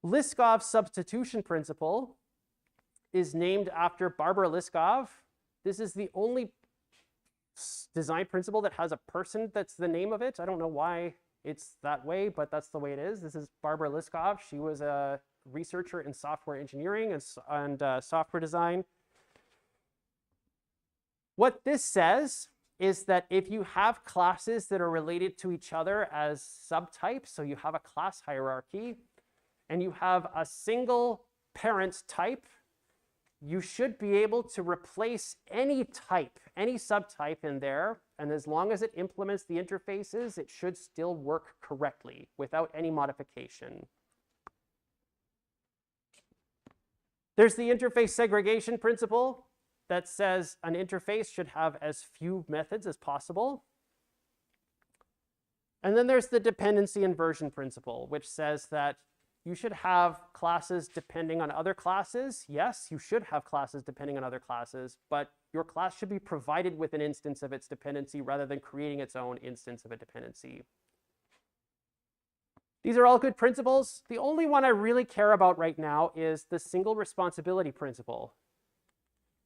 Liskov's substitution principle is named after Barbara Liskov. This is the only design principle that has a person that's the name of it. I don't know why it's that way, but that's the way it is. This is Barbara Liskov. She was a researcher in software engineering and software design. What this says is that if you have classes that are related to each other as subtypes, so you have a class hierarchy, and you have a single parent type, you should be able to replace any type, any subtype in there, and as long as it implements the interfaces, it should still work correctly without any modification. There's the interface segregation principle that says an interface should have as few methods as possible. And then there's the dependency inversion principle, which says that you should have classes depending on other classes. Yes, you should have classes depending on other classes, but your class should be provided with an instance of its dependency rather than creating its own instance of a dependency. These are all good principles. The only one I really care about right now is the single responsibility principle.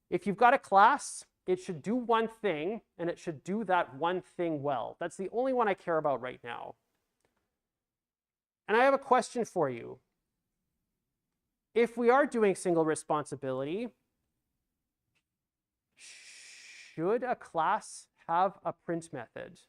If you've got a class, it should do one thing, and it should do that one thing well. That's the only one I care about right now. And I have a question for you. If we are doing single responsibility, should a class have a print method?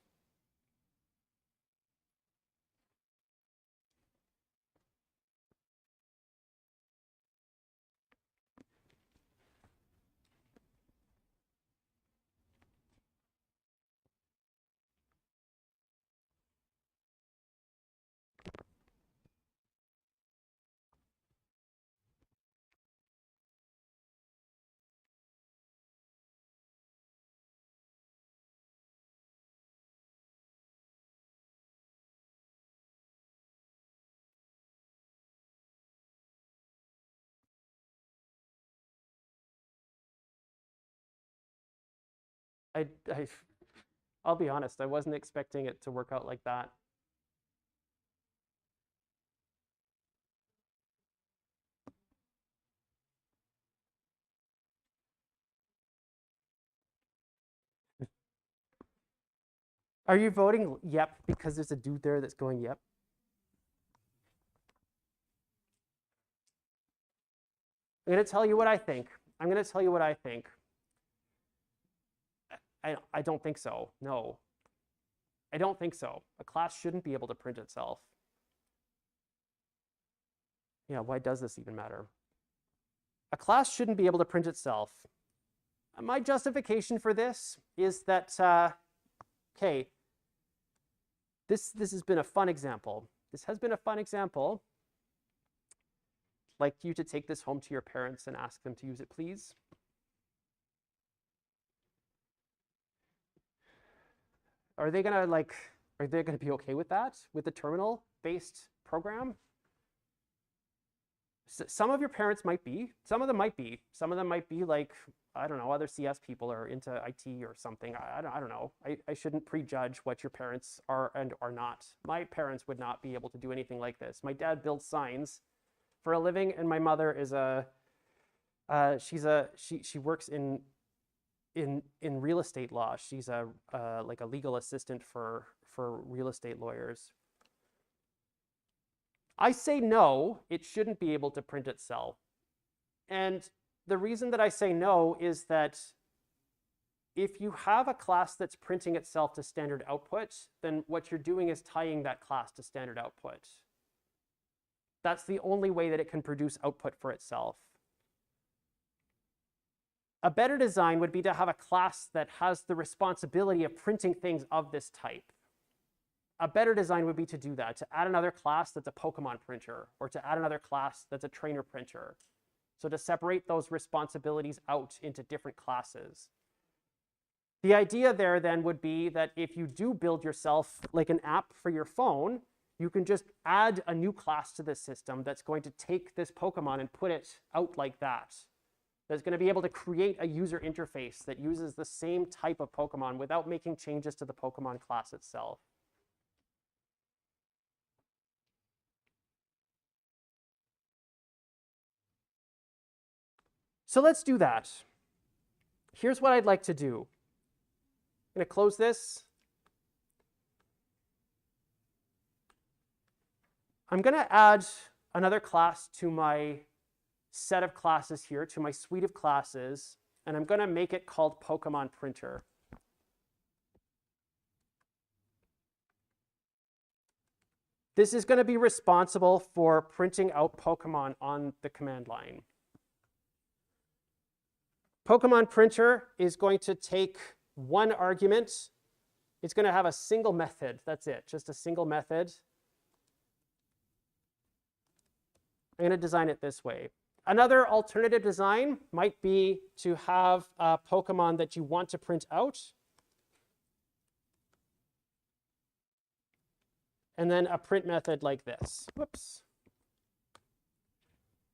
I'll be honest, I wasn't expecting it to work out like that. Are you voting yep because there's a dude there that's going yep? I'm going to tell you what I think. I'm going to tell you what I think. I don't think so. No, I don't think so. A class shouldn't be able to print itself. Yeah, why does this even matter? A class shouldn't be able to print itself. My justification for this is that, okay, this has been a fun example. This has been a fun example. I'd like you to take this home to your parents and ask them to use it, please. Are they gonna be okay with that, with the terminal-based program? Some of your parents might be. Some of them might be. Some of them might be like, I don't know, other CS people are into IT or something. I don't know. I shouldn't prejudge what your parents are and are not. My parents would not be able to do anything like this. My dad builds signs for a living, and my mother is she works in real estate law. She's like a legal assistant for real estate lawyers. I say no, it shouldn't be able to print itself. And the reason that I say no is that if you have a class that's printing itself to standard output, then what you're doing is tying that class to standard output. That's the only way that it can produce output for itself. A better design would be to have a class that has the responsibility of printing things of this type. A better design would be to do that, to add another class that's a Pokemon printer, or to add another class that's a trainer printer. So to separate those responsibilities out into different classes. The idea there then would be that if you do build yourself like an app for your phone, you can just add a new class to the system that's going to take this Pokemon and put it out like that. That's going to be able to create a user interface that uses the same type of Pokemon without making changes to the Pokemon class itself. So let's do that. Here's what I'd like to do. I'm going to close this. I'm going to add another class to my set of classes here, to my suite of classes, and I'm going to make it called Pokemon Printer. This is going to be responsible for printing out Pokemon on the command line. Pokemon Printer is going to take one argument. It's going to have a single method. That's it, just a single method. I'm going to design it this way. Another alternative design might be to have a Pokemon that you want to print out, and then a print method like this. Whoops.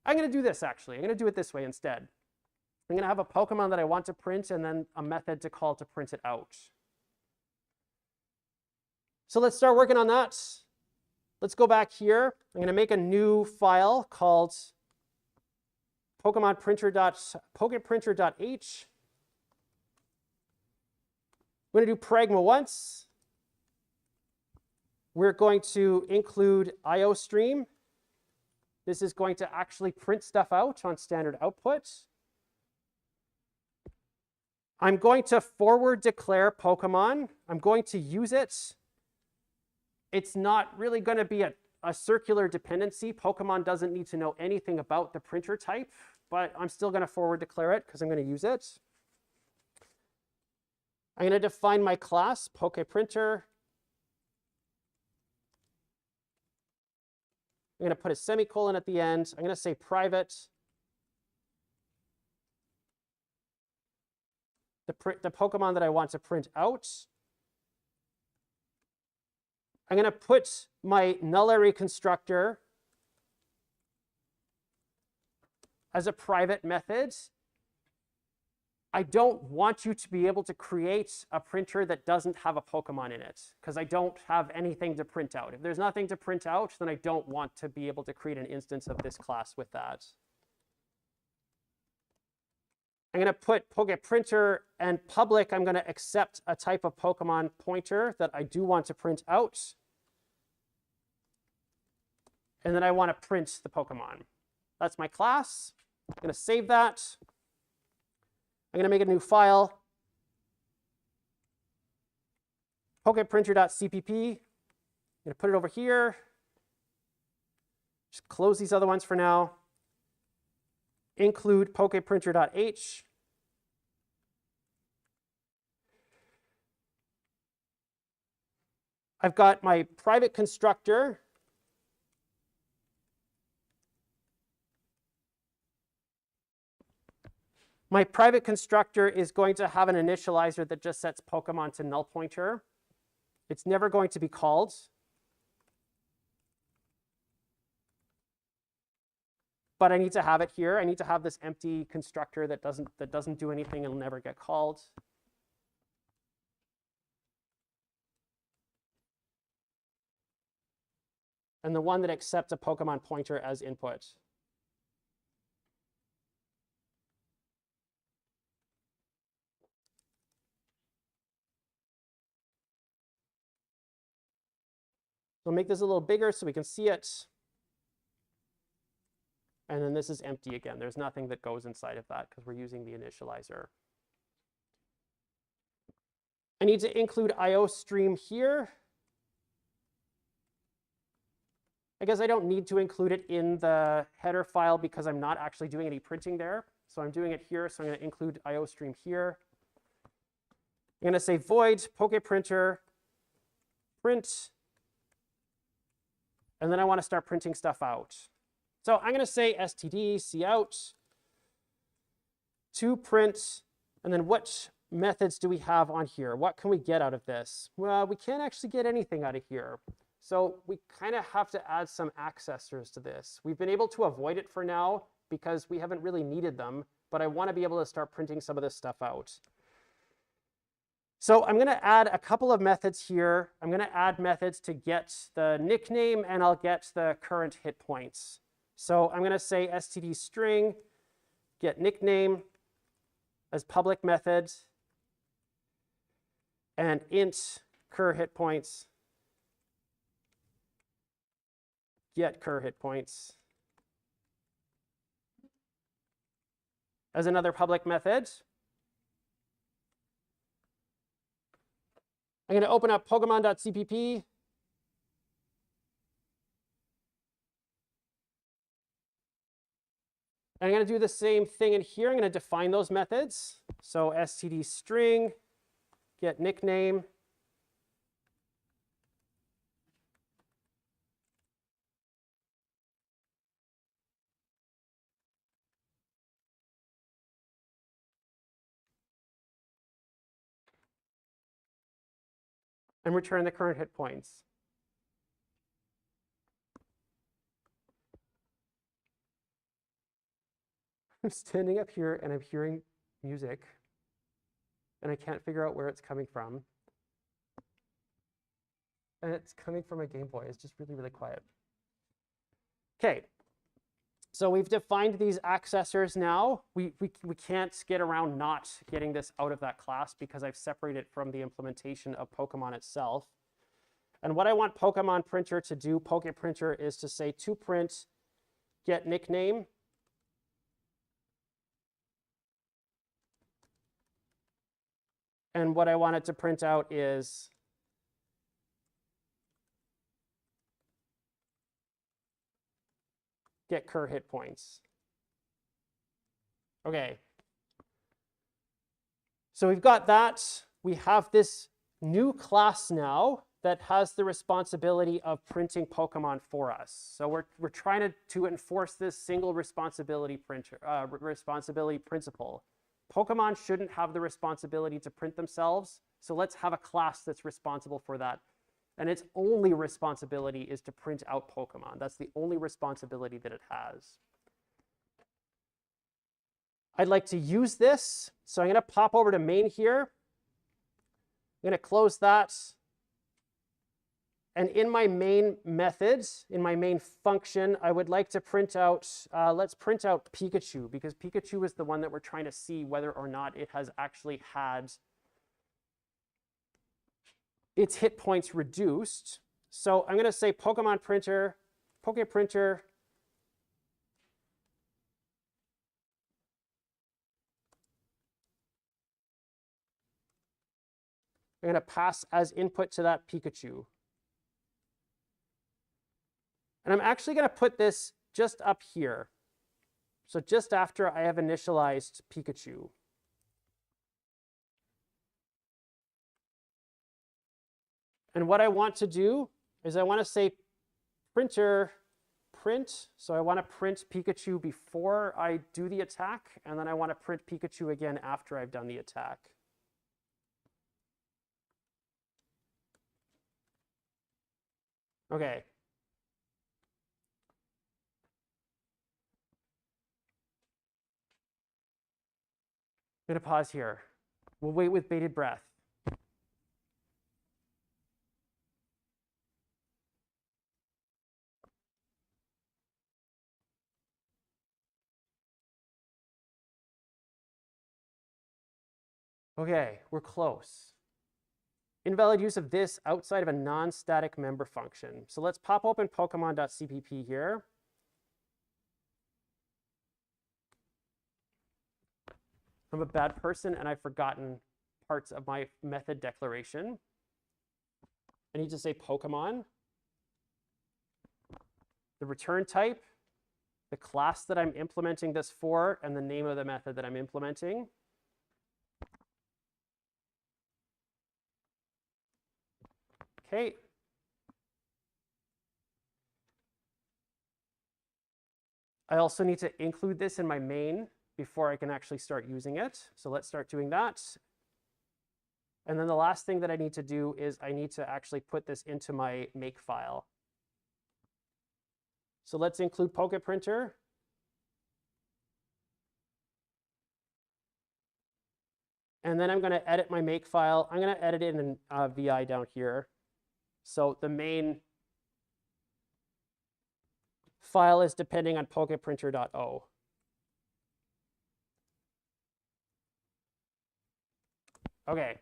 I'm going to do this, actually. I'm going to do it this way instead. I'm going to have a Pokemon that I want to print and then a method to call to print it out. So let's start working on that. Let's go back here. I'm going to make a new file called pokeprinter.h. We're going to do pragma once. We're going to include IOStream. This is going to actually print stuff out on standard output. I'm going to forward declare Pokemon. I'm going to use it. It's not really going to be a circular dependency. Pokemon doesn't need to know anything about the printer type, but I'm still going to forward declare it because I'm going to use it. I'm going to define my class, PokePrinter. I'm going to put a semicolon at the end. I'm going to say private. The Pokemon that I want to print out. I'm going to put my null array constructor as a private method. I don't want you to be able to create a printer that doesn't have a Pokemon in it, because I don't have anything to print out. If there's nothing to print out, then I don't want to be able to create an instance of this class with that. I'm going to put PokePrinter and public. I'm going to accept a type of Pokemon pointer that I do want to print out. And then I want to print the Pokemon. That's my class. I'm going to save that. I'm going to make a new file. PokePrinter.cpp. I'm going to put it over here. Just close these other ones for now. Include PokePrinter.h. I've got my private constructor. My private constructor is going to have an initializer that just sets Pokemon to null pointer. It's never going to be called. But I need to have it here. I need to have this empty constructor that doesn't do anything and will never get called. And the one that accepts a Pokemon pointer as input. So make this a little bigger so we can see it. And then this is empty again. There's nothing that goes inside of that because we're using the initializer. I need to include IO stream here. I guess I don't need to include it in the header file because I'm not actually doing any printing there. So I'm doing it here. So I'm going to include IO stream here. I'm going to say void PokePrinter print. And then I want to start printing stuff out. So I'm going to say std cout to print. And then what methods do we have on here? What can we get out of this? Well, we can't actually get anything out of here. So we kind of have to add some accessors to this. We've been able to avoid it for now because we haven't really needed them, but I want to be able to start printing some of this stuff out. So I'm going to add a couple of methods here. I'm going to add methods to get the nickname, and I'll get the current hit points. So I'm going to say std string get nickname as public method, and int cur hit points get cur hit points as another public method. I'm going to open up Pokemon.cpp. And I'm going to do the same thing in here. I'm going to define those methods. So std string get nickname and return the current hit points. I'm standing up here and I'm hearing music and I can't figure out where it's coming from. And it's coming from a Game Boy. It's just really, really quiet. Okay. So we've defined these accessors now. We can't get around not getting this out of that class because I've separated it from the implementation of Pokemon itself. And what I want Pokemon Printer to do, PokePrinter, is to say to print get nickname. And what I want it to print out is get cur hit points. Okay. So we've got that. We have this new class now that has the responsibility of printing Pokemon for us. So we're trying to enforce this single responsibility principle. Pokemon shouldn't have the responsibility to print themselves. So let's have a class that's responsible for that. And its only responsibility is to print out Pokemon. That's the only responsibility that it has. I'd like to use this. So I'm going to pop over to main here. I'm going to close that. And in my main methods, in my main function, I would like to print out, let's print out Pikachu, because Pikachu is the one that we're trying to see whether or not it has actually had its hit points reduced. So I'm going to say Pokemon Printer, PokePrinter, I'm going to pass as input to that Pikachu. And I'm actually going to put this just up here. So just after I have initialized Pikachu. And what I want to do is I want to say printer print. So I want to print Pikachu before I do the attack, and then I want to print Pikachu again after I've done the attack. Okay. I'm going to pause here. We'll wait with bated breath. Okay, we're close. Invalid use of this outside of a non-static member function. So let's pop open Pokemon.cpp here. I'm a bad person and I've forgotten parts of my method declaration. I need to say Pokemon, the return type, the class that I'm implementing this for, and the name of the method that I'm implementing. Okay. I also need to include this in my main before I can actually start using it. So let's start doing that. And then the last thing that I need to do is I need to actually put this into my make file. So let's include PokePrinter. And then I'm going to edit my make file. I'm going to edit it in VI down here. So the main file is depending on PokePrinter.o. Okay.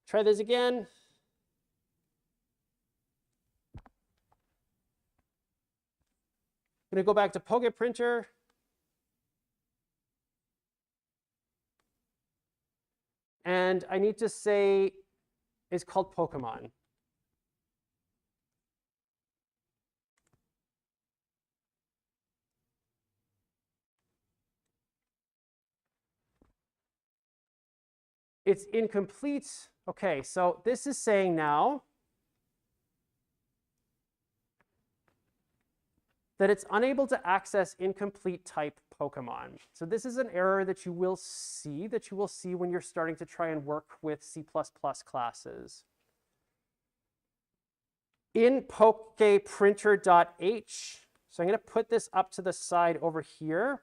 Try this again. I'm going to go back to PokePrinter. And I need to say it's called Pokemon. It's incomplete. Okay, so this is saying now that it's unable to access incomplete type Pokemon. So this is an error that you will see when you're starting to try and work with C++ classes. In PokePrinter.h, so I'm going to put this up to the side over here.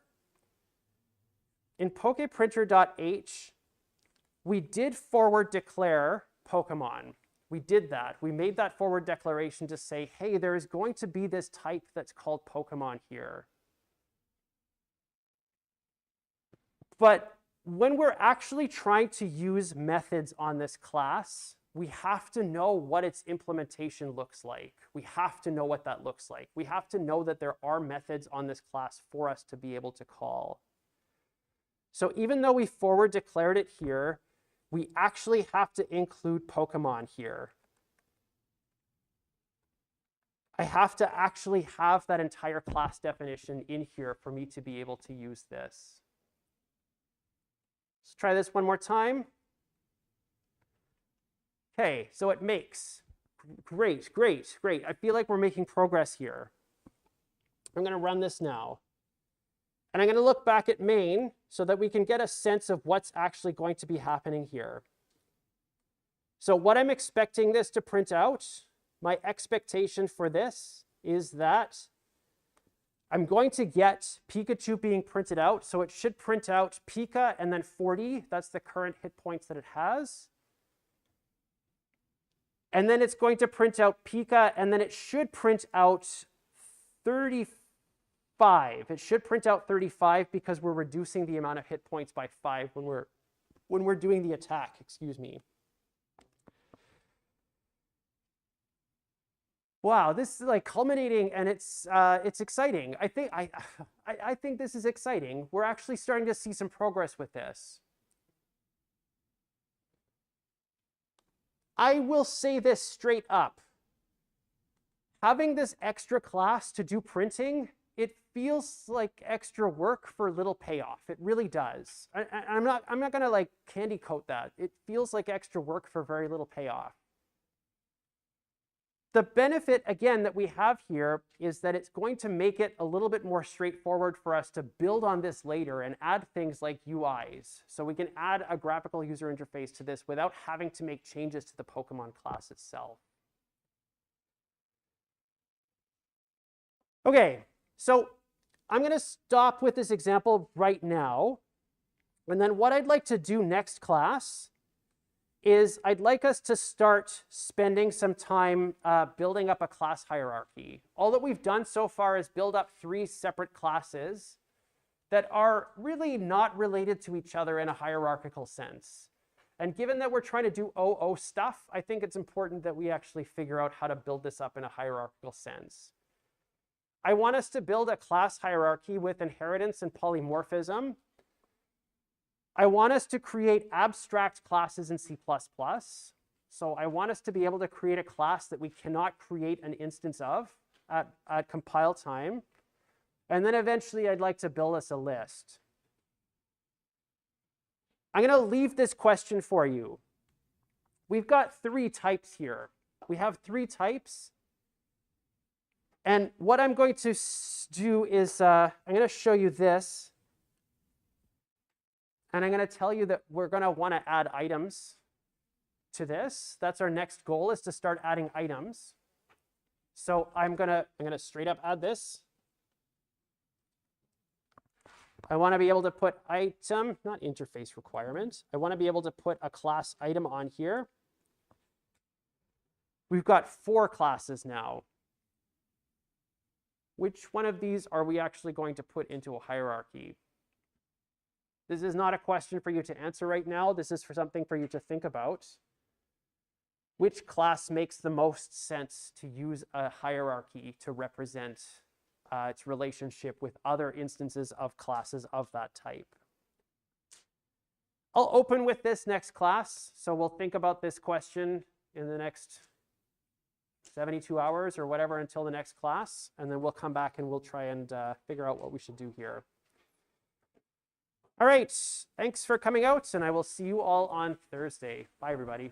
In PokePrinter.h, we did forward declare Pokemon. We did that. We made that forward declaration to say, hey, there is going to be this type that's called Pokemon here. But when we're actually trying to use methods on this class, we have to know what its implementation looks like. We have to know what that looks like. We have to know that there are methods on this class for us to be able to call. So even though we forward declared it here, we actually have to include Pokemon here. I have to actually have that entire class definition in here for me to be able to use this. Let's try this one more time. Okay, so it makes. Great, great, great. I feel like we're making progress here. I'm going to run this now. And I'm going to look back at main so that we can get a sense of what's actually going to be happening here. So what I'm expecting this to print out, my expectation for this is that I'm going to get Pikachu being printed out. So it should print out Pika and then 40. That's the current hit points that it has. And then it's going to print out Pika, and then it should print out 35. It should print out 35 because we're reducing the amount of hit points by 5 when we're doing the attack, excuse me. Wow, this is like culminating, and it's exciting. I think this is exciting. We're actually starting to see some progress with this. I will say this straight up. Having this extra class to do printing, it feels like extra work for little payoff. It really does. I'm not gonna like candy coat that. It feels like extra work for very little payoff. The benefit, again, that we have here is that it's going to make it a little bit more straightforward for us to build on this later and add things like UIs. So we can add a graphical user interface to this without having to make changes to the Pokemon class itself. Okay, so I'm going to stop with this example right now. And then what I'd like to do next class is I'd like us to start spending some time building up a class hierarchy. All that we've done so far is build up 3 separate classes that are really not related to each other in a hierarchical sense. And given that we're trying to do OO stuff, I think it's important that we actually figure out how to build this up in a hierarchical sense. I want us to build a class hierarchy with inheritance and polymorphism. I want us to create abstract classes in C++. So I want us to be able to create a class that we cannot create an instance of at compile time. And then eventually I'd like to build us a list. I'm going to leave this question for you. We've got 3 types here. We have 3 types. And what I'm going to do is I'm going to show you this. And I'm going to tell you that we're going to want to add items to this. That's our next goal, is to start adding items. So I'm going to straight up add this. I want to be able to put item, not interface requirement. I want to be able to put a class item on here. We've got 4 classes now. Which one of these are we actually going to put into a hierarchy? This is not a question for you to answer right now. This is for something for you to think about. Which class makes the most sense to use a hierarchy to represent its relationship with other instances of classes of that type? I'll open with this next class. So we'll think about this question in the next 72 hours or whatever until the next class. And then we'll come back and we'll try and figure out what we should do here. All right, thanks for coming out, and I will see you all on Thursday. Bye, everybody.